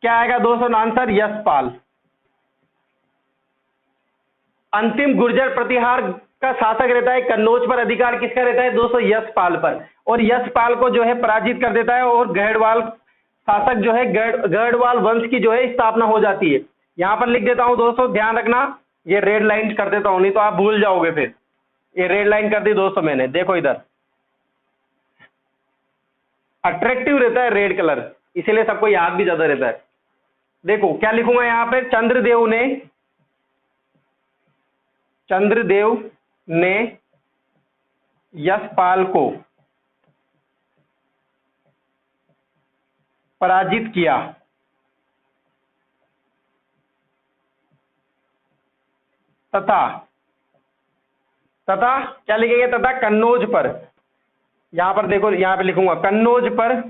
क्या आएगा दोस्तों आंसर? यशपाल। अंतिम गुर्जर प्रतिहार का शासक रहता है कन्नौज पर, अधिकार किसका रहता है दोस्तों? यशपाल पर। और यशपाल को जो है पराजित कर देता है और गढ़वाल शासक जो है गढ़वाल वंश की जो है स्थापना हो जाती है। यहां पर लिख देता हूं दोस्तों, ध्यान रखना, ये रेड लाइन कर देता हूं, नहीं तो आप भूल जाओगे फिर। ये रेड लाइन कर दी दोस्तों मैंने, देखो इधर अट्रैक्टिव रहता है रेड कलर, इसीलिए सबको याद भी ज्यादा रहता है। देखो क्या लिखूंगा यहां पे, चंद्रदेव ने यशपाल को पराजित किया। तथा, तथा क्या लिखेंगे, तथा कन्नौज पर, यहां पर देखो, यहां पे लिखूंगा कन्नौज पर,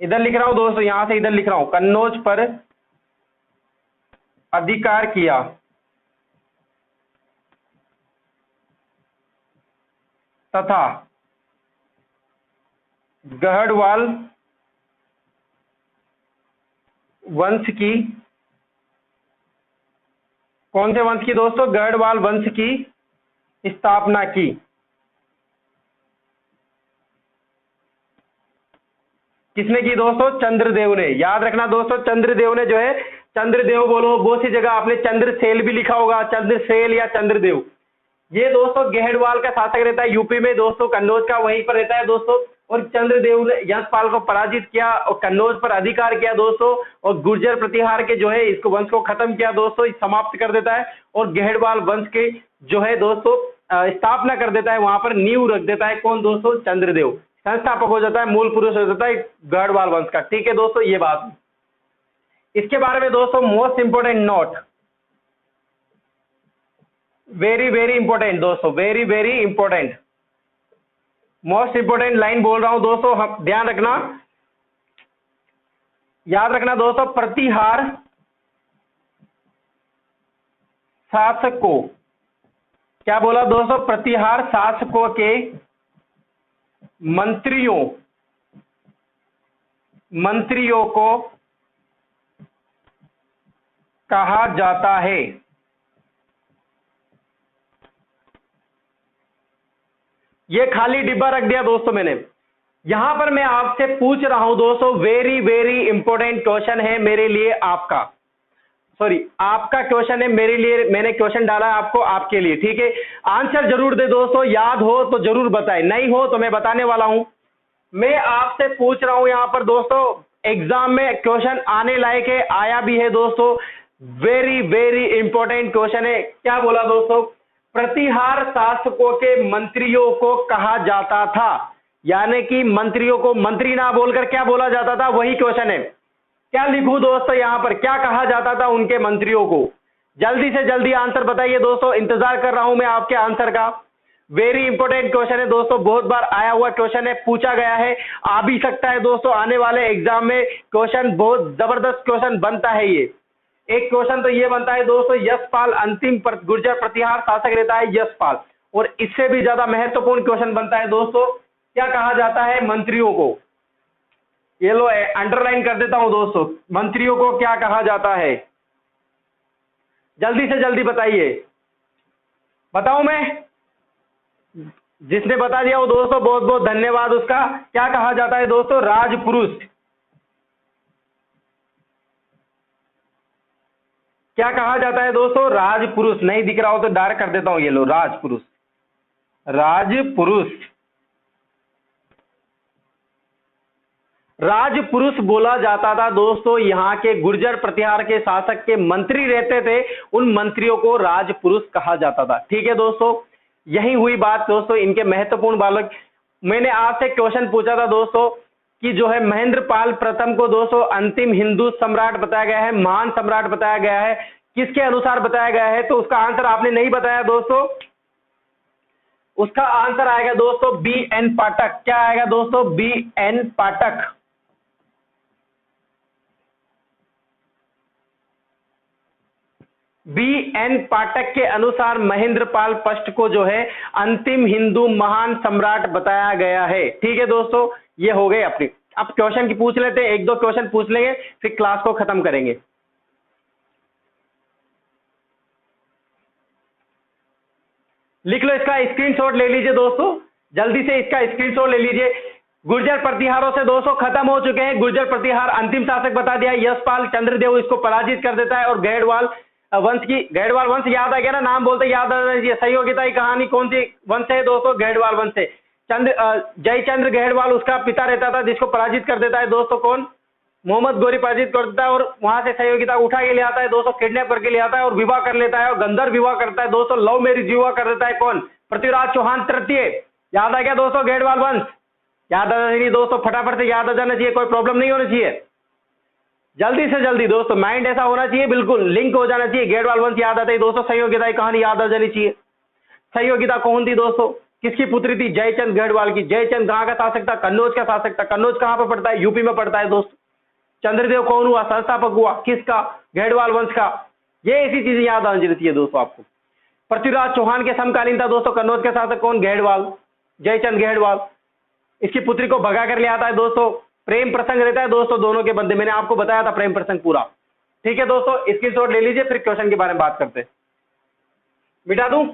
इधर लिख रहा हूं दोस्तों, यहां से इधर लिख रहा हूं, कन्नौज पर अधिकार किया, तथा गढ़वाल वंश की, कौन से वंश की दोस्तों, गढ़वाल वंश की स्थापना की। किसने की दोस्तों, चंद्रदेव ने। याद रखना दोस्तों, चंद्रदेव ने जो है, चंद्रदेव बोलो, बहुत सी जगह आपने चंद्रसेन भी लिखा होगा, चंद्रसेन या चंद्रदेव। ये दोस्तों गढ़वाल का शासक रहता है यूपी में दोस्तों, कन्नौज का वहीं पर रहता है दोस्तों। और चंद्रदेव ने यशपाल को पराजित किया और कन्नौज पर अधिकार किया दोस्तों, और गुर्जर प्रतिहार के जो है इसको वंश को खत्म किया दोस्तों, समाप्त कर देता है, और गढ़वाल वंश के जो है दोस्तों स्थापना कर देता है, वहां पर नींव रख देता है। कौन दोस्तों, चंद्रदेव संस्थापक हो जाता है, मूल पुरुष हो जाता है गढ़वाल वंश का। ठीक है दोस्तों, ये बात। इसके बारे में दोस्तों most important note, very very important दोस्तों, very very important, most important line बोल रहा हूं दोस्तों, हम ध्यान रखना, याद रखना दोस्तों। प्रतिहार शासकों, क्या बोला दोस्तों, प्रतिहार शासकों के मंत्रियों को कहा जाता है। ये खाली डिब्बा रख दिया दोस्तों मैंने। यहां पर मैं आपसे पूछ रहा हूं दोस्तों, वेरी वेरी इंपॉर्टेंट क्वेश्चन है मेरे लिए, आपका सॉरी आपका क्वेश्चन है मेरे लिए, मैंने क्वेश्चन डाला है आपको, आपके लिए। ठीक है, आंसर जरूर दे दोस्तों, याद हो तो जरूर बताएं, नहीं हो तो मैं बताने वाला हूं। मैं आपसे पूछ रहा हूं यहां पर दोस्तों, एग्जाम में क्वेश्चन आने लायक है, आया भी है दोस्तों, वेरी वेरी इंपॉर्टेंट क्वेश्चन है। क्या बोला दोस्तों, प्रतिहार शासकों के मंत्रियों को कहा जाता था, यानी कि मंत्रियों को मंत्री ना बोलकर क्या बोला जाता था, वही क्वेश्चन है। क्या लिखूं दोस्तों यहां पर, क्या कहा जाता था उनके मंत्रियों को? जल्दी से जल्दी आंसर बताइए दोस्तों, इंतजार कर रहा हूं मैं आपके आंसर का। वेरी इंपॉर्टेंट क्वेश्चन है दोस्तों, बहुत बार आया हुआ क्वेश्चन है, पूछा गया है, आ भी सकता है दोस्तों आने वाले एग्जाम में क्वेश्चन, बहुत जबरदस्त क्वेश्चन बनता है ये। एक क्वेश्चन तो ये बनता है दोस्तों, यशपाल अंतिम गुर्जर प्रतिहार शासक रहता है यशपाल, और इससे भी ज्यादा महत्वपूर्ण क्वेश्चन बनता है दोस्तों, क्या कहा जाता है मंत्रियों को? ये लो अंडरलाइन कर देता हूं दोस्तों, मंत्रियों को क्या कहा जाता है? जल्दी से जल्दी बताइए, बताऊं मैं? जिसने बता दिया वो दोस्तों बहुत बहुत धन्यवाद उसका। क्या कहा जाता है दोस्तों, राजपुरुष। क्या कहा जाता है दोस्तों, राजपुरुष। नहीं दिख रहा हो तो डायरेक्ट कर देता हूं, ये लो राजपुरुष, राजपुरुष, राजपुरुष बोला जाता था दोस्तों। यहाँ के गुर्जर प्रतिहार के शासक के मंत्री रहते थे, उन मंत्रियों को राजपुरुष कहा जाता था। ठीक है दोस्तों, यही हुई बात दोस्तों इनके महत्वपूर्ण बालक। मैंने आपसे क्वेश्चन पूछा था दोस्तों कि जो है महेंद्रपाल प्रथम को दोस्तों अंतिम हिंदू सम्राट बताया गया है, महान सम्राट बताया गया है, किसके अनुसार बताया गया है? तो उसका आंसर आपने नहीं बताया दोस्तों, उसका आंसर आएगा दोस्तों बी एन पाठक। क्या आएगा दोस्तों, बी एन पाठक। बी एन पाठक के अनुसार महेंद्रपाल फर्स्ट को जो है अंतिम हिंदू महान सम्राट बताया गया है। ठीक है दोस्तों, ये हो गए अपनी। अब क्वेश्चन की पूछ लेते हैं, एक दो क्वेश्चन पूछ लेंगे फिर क्लास को खत्म करेंगे। लिख लो, इसका स्क्रीनशॉट ले लीजिए दोस्तों, जल्दी से इसका स्क्रीनशॉट ले लीजिए। गुर्जर प्रतिहारों से दोस्तों खत्म हो चुके हैं, गुर्जर प्रतिहार अंतिम शासक बता दिया यशपाल, चंद्रदेव इसको पराजित कर देता है, और गढ़वाल वंश की, गढ़वाल वंश याद आ गया ना, नाम बोलते याद आ जाए। सहयोगिता की कहानी कौन सी वंश है दोस्तों, गढ़वाल वंश है। जयचंद्र गढ़वाल उसका पिता रहता था, जिसको पराजित कर देता है दोस्तों कौन, मोहम्मद गोरी पराजित कर देता है, और वहां से सहयोगिता उठा के ले आता है दोस्तों, किडनैप करके ले आता है और विवाह कर लेता है, और गंधर्व विवाह करता है दोस्तों, लव मैरिज विवाह कर देता है कौन, पृथ्वीराज चौहान तृतीय। याद आ गया दोस्तों गढ़वाल वंश, याद आ जाए दोस्तों, फटाफट से याद आ जाना चाहिए, कोई प्रॉब्लम नहीं होनी चाहिए। जल्दी से जल्दी दोस्तों, माइंड ऐसा होना चाहिए, बिल्कुल लिंक हो जाना चाहिए। गेडवाल वंश याद आता है दोस्तों, संयोगिता की कहानी याद आ जानी चाहिए। संयोगिता कौन थी दोस्तों, किसकी पुत्री थी? जयचंद गेडवाल की। जयचंद कहाँ का शासक था? कन्नौज का शासक था। कन्नौज कहाँ पर पड़ता है? यूपी में पड़ता है दोस्तों। चंद्रदेव कौन हुआ? संस्थापक हुआ किसका? गेडवाल वंश का। ये ऐसी चीजें याद आनी चाहिए दोस्तों आपको। पृथ्वीराज चौहान के समकालीन था दोस्तों कन्नौज के शासक कौन? Gadwall, Jaichand gadwall. इसकी पुत्री को भगा कर ले आता है दोस्तों। प्रेम प्रसंग रहता है दोस्तों दोनों के बंदे, मैंने आपको बताया था प्रेम प्रसंग पूरा। ठीक है दोस्तों, स्क्रीनशॉट ले लीजिए, फिर क्वेश्चन के बारे में बात करते हैं। मिटा दूं?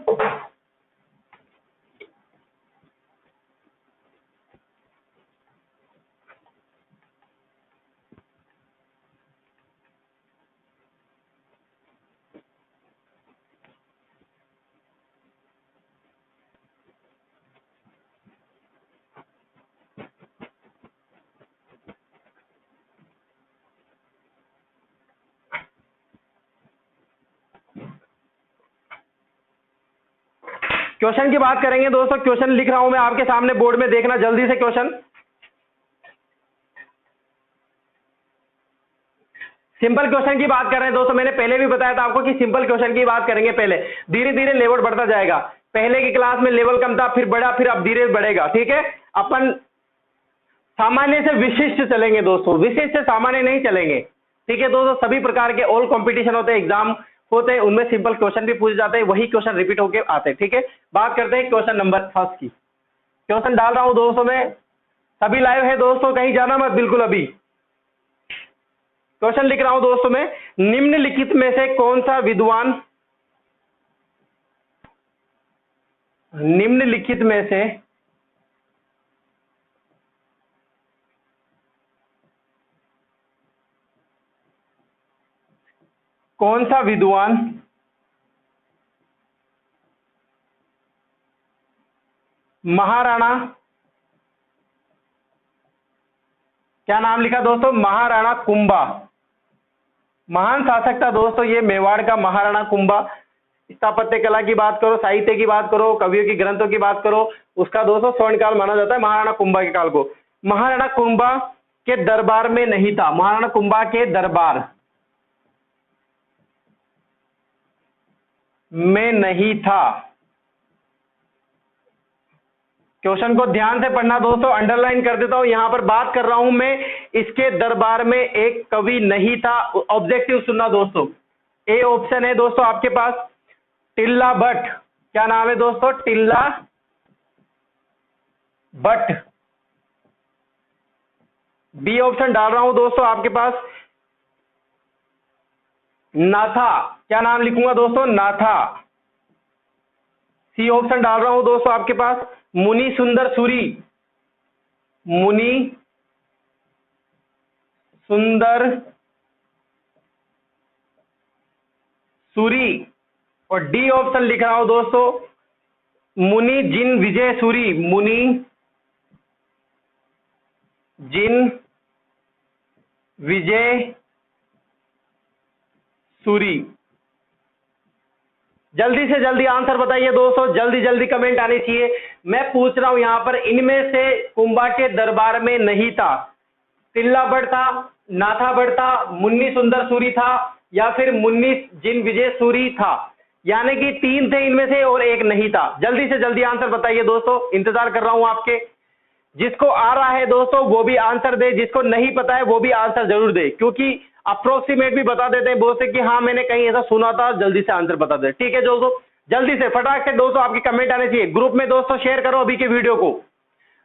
क्वेश्चन की बात करेंगे दोस्तों। क्वेश्चन लिख रहा हूं मैं आपके सामने बोर्ड में, देखना जल्दी से क्वेश्चन। सिंपल क्वेश्चन की बात कर रहे हैं दोस्तों। मैंने पहले भी बताया था आपको कि सिंपल क्वेश्चन की बात करेंगे पहले, धीरे धीरे लेवल बढ़ता जाएगा। पहले की क्लास में लेवल कम था, फिर बढ़ा, फिर अब धीरे बढ़ेगा। ठीक है, अपन सामान्य से विशिष्ट चलेंगे दोस्तों, विशिष्ट से सामान्य नहीं चलेंगे। ठीक है दोस्तों, सभी प्रकार के ऑल कंपटीशन होते हैं, एग्जाम होते हैं, उनमें सिंपल क्वेश्चन भी पूछे जाते हैं, वही क्वेश्चन रिपीट होके आते हैं। ठीक है, बात करते हैं क्वेश्चन नंबर फर्स्ट की। क्वेश्चन डाल रहा हूं दोस्तों मैं, सभी लाइव है दोस्तों, कहीं जाना मत बिल्कुल। अभी क्वेश्चन लिख रहा हूं दोस्तों मैं, निम्नलिखित में से कौन सा विद्वान, निम्नलिखित में से कौन सा विद्वान महाराणा, क्या नाम लिखा दोस्तों? महाराणा कुंभा। महान शासक था दोस्तों ये, मेवाड़ का महाराणा कुंभा। स्थापत्य कला की बात करो, साहित्य की बात करो, कवियों की ग्रंथों की बात करो, उसका दोस्तों स्वर्ण काल माना जाता है महाराणा कुंभा के काल को। महाराणा कुंभा के दरबार में नहीं था, महाराणा कुंभा के दरबार में नहीं था। क्वेश्चन को ध्यान से पढ़ना दोस्तों, अंडरलाइन कर देता हूं, यहां पर बात कर रहा हूं मैं, इसके दरबार में एक कवि नहीं था। ऑब्जेक्टिव सुनना दोस्तों, ए ऑप्शन है दोस्तों आपके पास टिल्ला भट्ट। क्या नाम है दोस्तों? टिल्ला भट्ट। बी ऑप्शन डाल रहा हूं दोस्तों आपके पास नाथा। क्या नाम लिखूंगा दोस्तों? नाथा। सी ऑप्शन डाल रहा हूं दोस्तों आपके पास मुनि सुंदर सूरी। मुनि सुंदर सूरी। और डी ऑप्शन लिख रहा हूं दोस्तों मुनि जिन विजय सूरी। मुनि जिन विजय सूरी। जल्दी से जल्दी आंसर बताइए दोस्तों, जल्दी जल्दी कमेंट आनी चाहिए। मैं पूछ रहा हूं यहां पर, इनमें से कुंभा के दरबार में नहीं था, टिल्ला भट्ट था, नाथा भट्ट था, मुन्नी सुंदर सूरी था, या फिर मुन्नी जिन विजय सूरी था। यानी कि तीन थे इनमें से और एक नहीं था। जल्दी से जल्दी आंसर बताइए दोस्तों, इंतजार कर रहा हूं आपके। जिसको आ रहा है दोस्तों वो भी आंसर दे, जिसको नहीं पता है वो भी आंसर जरूर दे, क्योंकि अप्रोक्सीमेट भी बता देते हैं बहुत से कि हाँ मैंने कहीं ऐसा सुना था, जल्दी से आंसर बता दे। ठीक है दोस्तों, जल्दी से फटाक से दोस्तों आपकी कमेंट आने चाहिए। ग्रुप में दोस्तों शेयर करो अभी के वीडियो को,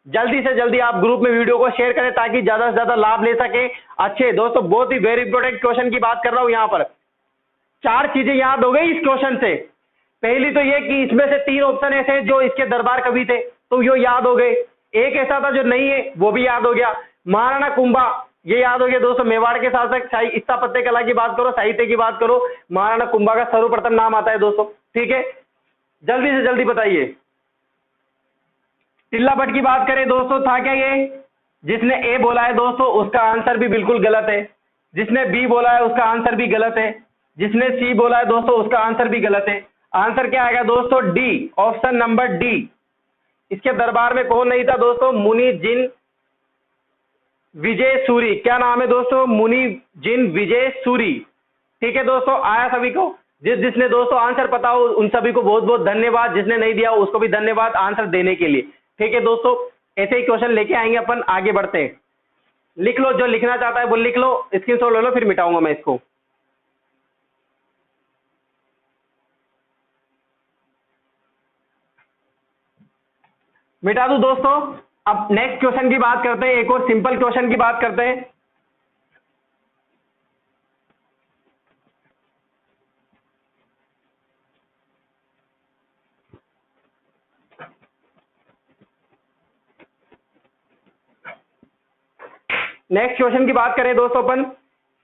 जल्दी से जल्दी आप ग्रुप में वीडियो को शेयर करें ताकि ज्यादा से ज्यादा लाभ ले सके। अच्छे दोस्तों, बहुत ही वेरी इंपॉर्टेंट क्वेश्चन की बात कर रहा हूं। यहां पर चार चीजें याद हो गई इस क्वेश्चन से। पहली तो ये कि इसमें से तीन ऑप्शन ऐसे हैं जो इसके दरबार कवि थे, तो यो याद हो गए। एक ऐसा था जो नहीं है, वो भी याद हो गया। महाराणा कुंभा, ये याद हो गया दोस्तों, मेवाड़ के शासक। स्थापत्य कला की बात करो, साहित्य की बात करो, महाराणा कुंभा का सर्वप्रथम नाम आता है दोस्तों। ठीक है, जल्दी से जल्दी बताइए। टिल्ला भट्ट की बात करें दोस्तों, था क्या ये? जिसने ए बोला है दोस्तों उसका आंसर भी बिल्कुल गलत है। जिसने बी बोला है उसका आंसर भी गलत है। जिसने सी बोला है दोस्तों उसका आंसर भी गलत है। आंसर क्या आएगा दोस्तों? D, option number D. इसके दरबार में कौन नहीं था दोस्तों? मुनि जिन विजय सूरी, क्या नाम है दोस्तों? मुनि जिन विजय सूरी। ठीक है दोस्तों, आया सभी को? जिसने दोस्तों आंसर पता हो उन सभी को बहुत बहुत धन्यवाद, जिसने नहीं दिया उसको भी धन्यवाद आंसर देने के लिए। ठीक है दोस्तों, ऐसे ही क्वेश्चन लेके आएंगे अपन, आगे बढ़ते हैं। लिख लो, जो लिखना चाहता है वो लिख लो, स्क्रीनशॉट ले लो, फिर मिटाऊंगा मैं इसको। मिटा दूं दोस्तों? अब नेक्स्ट क्वेश्चन की बात करते हैं, एक और सिंपल क्वेश्चन की बात करते हैं। नेक्स्ट क्वेश्चन की बात करें दोस्तों अपन,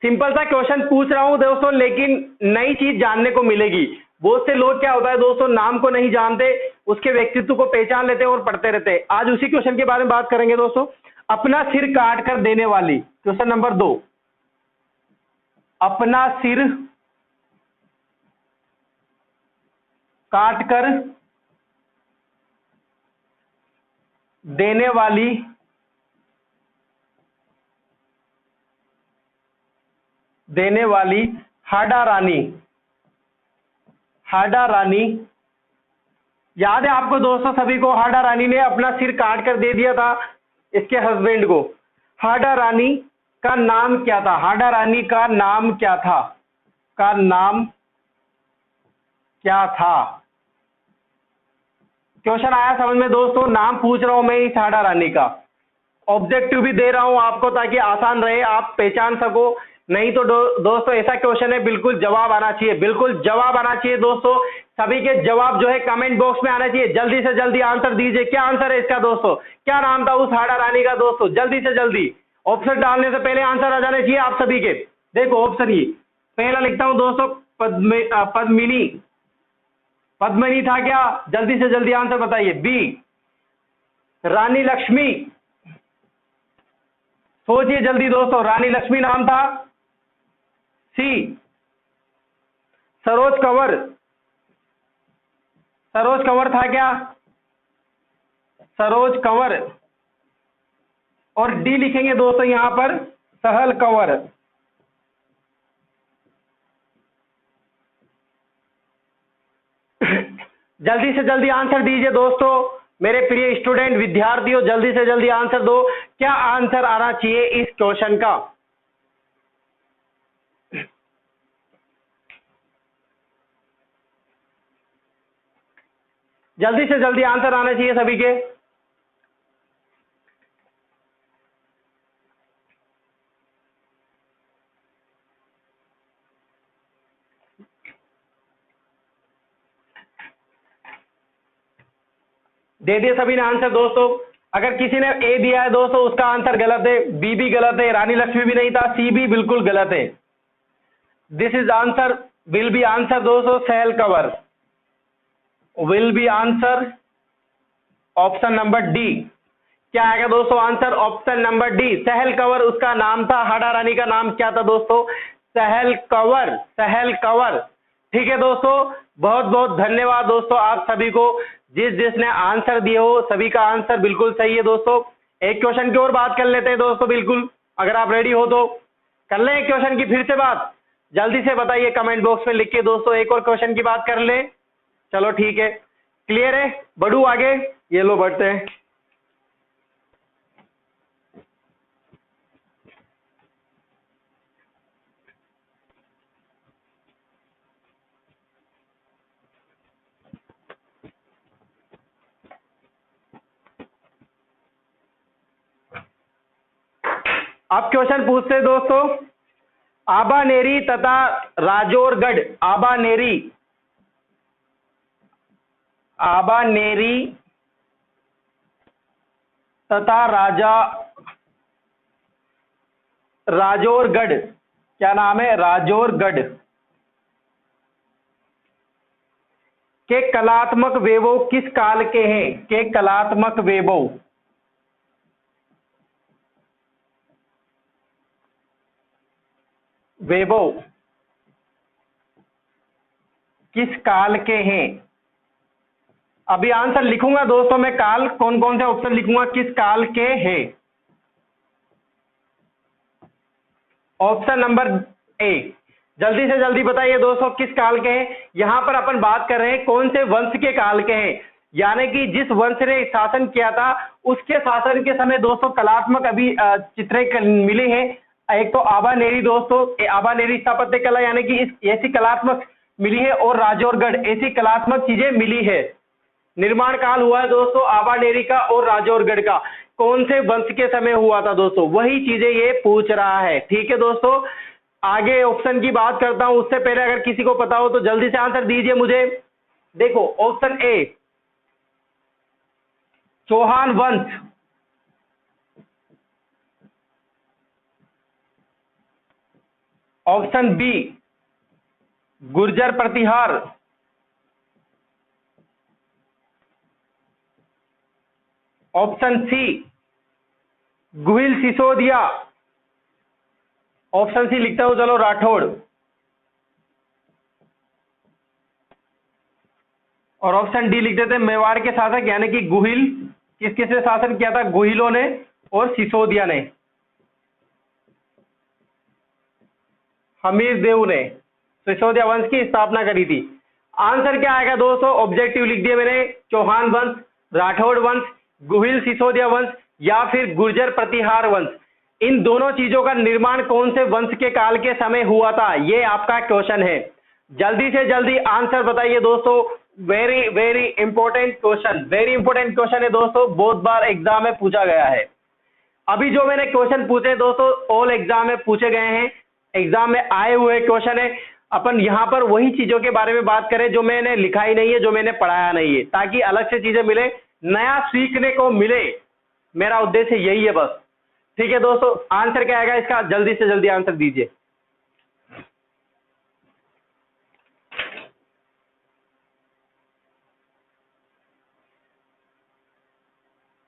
सिंपल सा क्वेश्चन पूछ रहा हूं दोस्तों, लेकिन नई चीज जानने को मिलेगी। बहुत से लोग क्या होता है दोस्तों, नाम को नहीं जानते, उसके व्यक्तित्व को पहचान लेते हैं और पढ़ते रहते हैं। आज उसी क्वेश्चन के बारे में बात करेंगे दोस्तों। अपना सिर काट कर देने वाली, क्वेश्चन नंबर 2, अपना सिर काट कर देने वाली हाडा रानी। हाडा रानी याद है आपको दोस्तों सभी को? हाडा रानी ने अपना सिर काट कर दे दिया था इसके हस्बैंड को। हाडा रानी का नाम क्या था? हाडा रानी का नाम क्या था? का नाम क्या था? क्वेश्चन आया समझ में दोस्तों? नाम पूछ रहा हूं मैं इस हाडा रानी का, ऑब्जेक्टिव भी दे रहा हूं आपको ताकि आसान रहे, आप पहचान सको। नहीं तो दोस्तों ऐसा क्वेश्चन है, बिल्कुल जवाब आना चाहिए, बिल्कुल जवाब आना चाहिए दोस्तों। सभी के जवाब जो है कमेंट बॉक्स में आना चाहिए। जल्दी से जल्दी आंसर दीजिए, क्या आंसर है इसका दोस्तों? क्या नाम था उस हाडा रानी का दोस्तों? जल्दी से जल्दी, ऑप्शन डालने से पहले आंसर आ जाने चाहिए आप सभी के। देखो ऑप्शन ही पहला लिखता हूं दोस्तों, पद्मिनी। पद्मिनी था क्या? जल्दी से जल्दी आंसर बताइए। बी, रानी लक्ष्मी। सोचिए जल्दी दोस्तों, रानी लक्ष्मी नाम था। सी, सरोज कंवर। सरोज कंवर था क्या? सरोज कंवर। और डी लिखेंगे दोस्तों यहां पर, सहल कंवर। जल्दी से जल्दी आंसर दीजिए दोस्तों, मेरे प्रिय स्टूडेंट विद्यार्थियों, जल्दी से जल्दी आंसर दो। क्या आंसर आना चाहिए इस क्वेश्चन का? जल्दी से जल्दी आंसर आना चाहिए सभी के। दे दिए सभी ने आंसर दोस्तों। अगर किसी ने ए दिया है दोस्तों उसका आंसर गलत है, बी भी गलत है, रानी लक्ष्मी भी नहीं था, सी भी बिल्कुल गलत है। This is answer, will be answer दोस्तों Sahal Kanwar, will be answer option number D. क्या आएगा दोस्तों answer? Option number D, Sahal Kanwar उसका नाम था। हाडा रानी का नाम क्या था दोस्तों? सहल कंवर, सहल कंवर। ठीक है दोस्तों, बहुत बहुत धन्यवाद दोस्तों आप सभी को, जिसने आंसर दिए हो सभी का आंसर बिल्कुल सही है दोस्तों। एक क्वेश्चन की और बात कर लेते हैं दोस्तों, बिल्कुल अगर आप रेडी हो तो कर लें एक क्वेश्चन की फिर से बात। जल्दी से बताइए कमेंट बॉक्स में लिख के दोस्तों, एक और क्वेश्चन की बात कर ले। चलो ठीक है, क्लियर है? बढ़ू आगे, ये लो बढ़ते हैं। अब क्वेश्चन पूछते हैं दोस्तों, आबानेरी तथा राजौरगढ़, आबानेरी, आबानेरी तथा राजौरगढ़, क्या नाम है? राजौरगढ़ के कलात्मक वैभव किस काल के हैं? के कलात्मक वैभव, वैभव किस काल के हैं? अभी आंसर लिखूंगा दोस्तों मैं, काल कौन कौन से ऑप्शन लिखूंगा, किस काल के हैं। Option number A. जल्दी से जल्दी बताइए दोस्तों किस काल के हैं। यहां पर अपन बात कर रहे हैं कौन से वंश के काल के हैं, यानी कि जिस वंश ने शासन किया था उसके शासन के समय दोस्तों कलात्मक अभी चित्रें मिली हैं। एक तो आबानेरी दोस्तों, आबानेरी स्थापत्य कला यानी कि इस ऐसी कलात्मक मिली है, और राजौरगढ़ ऐसी कलात्मक चीजें मिली है। निर्माण काल हुआ है दोस्तों आबानेरी का और राजौरगढ़ का, कौन से वंश के समय हुआ था दोस्तों, वही चीजें ये पूछ रहा है। ठीक है दोस्तों, आगे ऑप्शन की बात करता हूं उससे पहले अगर किसी को पता हो तो जल्दी से आंसर दीजिए मुझे। देखो ऑप्शन ए चौहान वंश, option B Gurjar Pratihar, option C Guhil Sisodia, option C लिखता हूं चलो राठौड़, और ऑप्शन डी लिख देते हैं मेवाड़ के शासक यानी कि गुहिल। किस किसने शासन किया था, गुहिलों ने और सिसोदिया ने, हमीर देव ने सिसोदिया वंश की स्थापना करी थी। आंसर क्या आएगा दोस्तों, ऑब्जेक्टिव लिख दिया मैंने, चौहान वंश, राठौड़ वंश, गुहिल सिसोदिया वंश या फिर गुर्जर प्रतिहार वंश। इन दोनों चीजों का निर्माण कौन से वंश के काल के समय हुआ था, ये आपका क्वेश्चन है। जल्दी से जल्दी आंसर बताइए दोस्तों। Very very important question, very important question है दोस्तों, बहुत बार एग्जाम में पूछा गया है। अभी जो मैंने क्वेश्चन पूछे दोस्तों ऑल एग्जाम में पूछे गए हैं, एग्जाम में आए हुए क्वेश्चन है। अपन यहां पर वही चीजों के बारे में बात करें जो मैंने लिखा ही नहीं है, जो मैंने पढ़ाया नहीं है, ताकि अलग से चीजें मिले, नया सीखने को मिले। मेरा उद्देश्य यही है बस। ठीक है दोस्तों, आंसर क्या आएगा इसका, जल्दी से जल्दी आंसर दीजिए।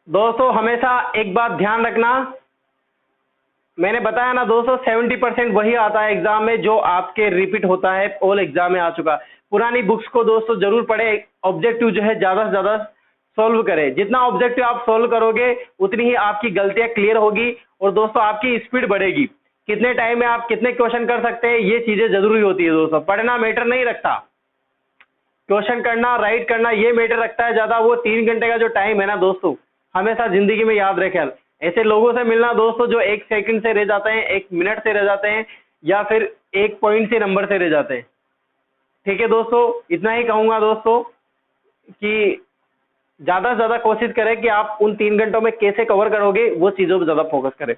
दोस्तों हमेशा एक बात ध्यान रखना, मैंने बताया ना दोस्तों 70% वही आता है एग्जाम में जो आपके रिपीट होता है, ऑल एग्जाम में आ चुका। पुरानी बुक्स को दोस्तों जरूर पढ़े, ऑब्जेक्टिव जो है ज्यादा से ज्यादा सॉल्व करें। जितना ऑब्जेक्टिव आप सॉल्व करोगे उतनी ही आपकी गलतियां क्लियर होगी और दोस्तों आपकी स्पीड बढ़ेगी। कितने टाइम में आप कितने क्वेश्चन कर सकते हैं ये चीजें जरूरी होती है दोस्तों। पढ़ना मैटर नहीं रखता, क्वेश्चन करना राइट करना ये मैटर रखता है ज्यादा। वो 3 घंटे का जो टाइम है ना दोस्तों, हमेशा जिंदगी में याद रखें। ऐसे लोगों से मिलना दोस्तों जो 1 सेकंड से रह जाते हैं, 1 मिनट से रह जाते हैं, या फिर 1 पॉइंट से नंबर से रह जाते हैं। ठीक है दोस्तों, इतना ही कहूंगा दोस्तों कि ज्यादा से ज्यादा कोशिश करें कि आप उन 3 घंटों में कैसे कवर करोगे, वो चीजों पर ज्यादा फोकस करें।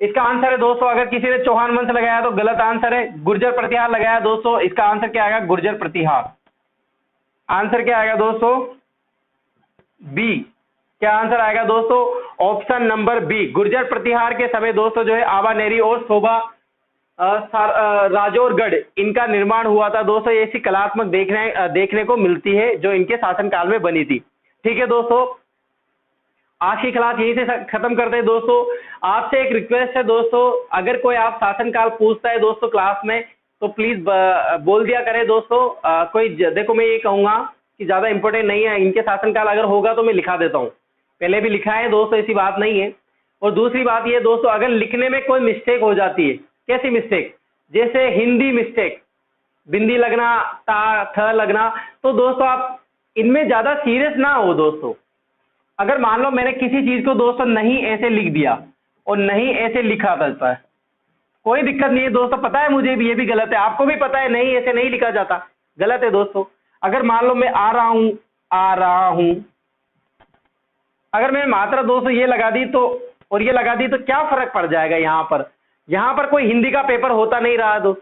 इसका आंसर है दोस्तों, अगर किसी ने चौहान वंश लगाया तो गलत आंसर है। गुर्जर प्रतिहार लगाया दोस्तों, इसका आंसर क्या आएगा, गुर्जर प्रतिहार। आंसर क्या आएगा दोस्तों, बी। क्या आंसर आएगा दोस्तों, ऑप्शन नंबर बी। गुर्जर प्रतिहार के समय दोस्तों जो है आबानेरी और शोभा राजौरगढ़ इनका निर्माण हुआ था दोस्तों। ऐसी कलात्मक देखने को मिलती है जो इनके शासनकाल में बनी थी। ठीक है दोस्तों, आज की क्लास यहीं से खत्म करते हैं दोस्तों। आपसे एक रिक्वेस्ट है दोस्तों, अगर कोई आप शासनकाल पूछता है दोस्तों क्लास में तो प्लीज बोल दिया करें दोस्तों। कोई देखो मैं ये कहूंगा कि ज्यादा इंपॉर्टेंट नहीं है, इनके शासनकाल अगर होगा तो मैं लिखा देता हूँ, पहले भी लिखा है दोस्तों, ऐसी बात नहीं है। और दूसरी बात ये दोस्तों, अगर लिखने में कोई मिस्टेक हो जाती है, कैसी मिस्टेक, जैसे हिंदी मिस्टेक, बिंदी लगना, ता थ लगना, तो दोस्तों आप इनमें ज्यादा सीरियस ना हो दोस्तों। अगर मान लो मैंने किसी चीज को दोस्तों नहीं ऐसे लिख दिया और नहीं ऐसे लिखा था, कोई दिक्कत नहीं है दोस्तों। पता है मुझे भी ये भी गलत है, आपको भी पता है नहीं ऐसे नहीं लिखा जाता, गलत है दोस्तों। अगर मान लो मैं आ रहा हूं, अगर मैंने मात्रा दोस्तों ये लगा दी तो और ये लगा दी तो क्या फर्क पड़ जाएगा। यहाँ पर कोई हिंदी का पेपर होता नहीं रहा दोस्त।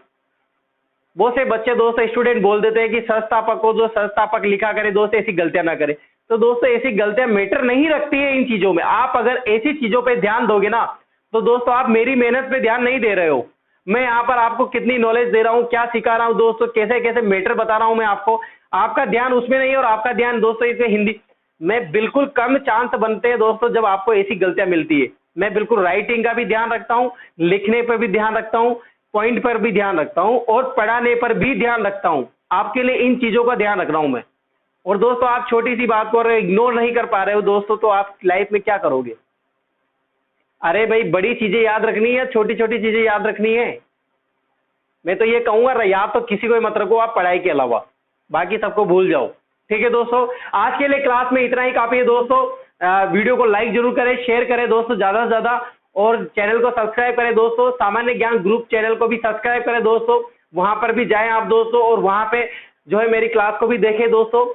बहुत से बच्चे दोस्तों स्टूडेंट बोल देते हैं कि संस्थापक को जो संस्थापक लिखा करे दोस्तों ऐसी गलतियां ना करे। तो दोस्तों ऐसी गलतियां मैटर नहीं रखती है इन चीजों में। आप अगर ऐसी चीजों पे ध्यान दोगे ना तो दोस्तों आप मेरी मेहनत पे ध्यान नहीं दे रहे हो। मैं यहाँ पर आपको कितनी नॉलेज दे रहा हूँ, क्या सिखा रहा हूँ दोस्तों, कैसे कैसे मैटर बता रहा हूँ मैं आपको, आपका ध्यान उसमें नहीं है और आपका ध्यान दोस्तों इसमें हिंदी में। बिल्कुल कम चांस बनते हैं दोस्तों जब आपको ऐसी गलतियां मिलती है। मैं बिल्कुल राइटिंग का भी ध्यान रखता हूँ, लिखने पर भी ध्यान रखता हूँ, पॉइंट पर भी ध्यान रखता हूँ और पढ़ाने पर भी ध्यान रखता हूँ। आपके लिए इन चीजों का ध्यान रख रहा हूं मैं। और दोस्तों आप छोटी सी बात को इग्नोर नहीं कर पा रहे हो दोस्तों, तो आप लाइफ में क्या करोगे। अरे भाई बड़ी चीजें याद रखनी है, छोटी छोटी चीजें याद रखनी है। मैं तो ये कहूंगा याद तो किसी को ही मत रखो आप पढ़ाई के अलावा, बाकी सबको भूल जाओ। ठीक है दोस्तों, आज के लिए क्लास में इतना ही काफी है दोस्तों। वीडियो को लाइक जरूर करें, शेयर करें दोस्तों ज्यादा से ज्यादा, और चैनल को सब्सक्राइब करें दोस्तों। सामान्य ज्ञान ग्रुप चैनल को भी सब्सक्राइब करें दोस्तों, वहां पर भी जाएं आप दोस्तों, और वहां पे जो है मेरी क्लास को भी देखें दोस्तों।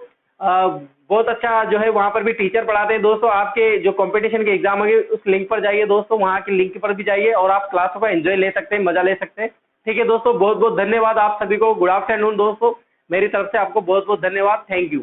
बहुत अच्छा जो है वहां पर भी टीचर पढ़ाते हैं दोस्तों। आपके जो कंपटीशन के एग्जाम होंगे उस लिंक पर जाइए दोस्तों, वहां के लिंक पर भी जाइए और आप क्लासों का एंजॉय ले सकते हैं, मजा ले सकते हैं। ठीक है दोस्तों, बहुत बहुत धन्यवाद आप सभी को। गुड आफ्टरनून दोस्तों, मेरी तरफ से आपको बहुत बहुत धन्यवाद। Thank you.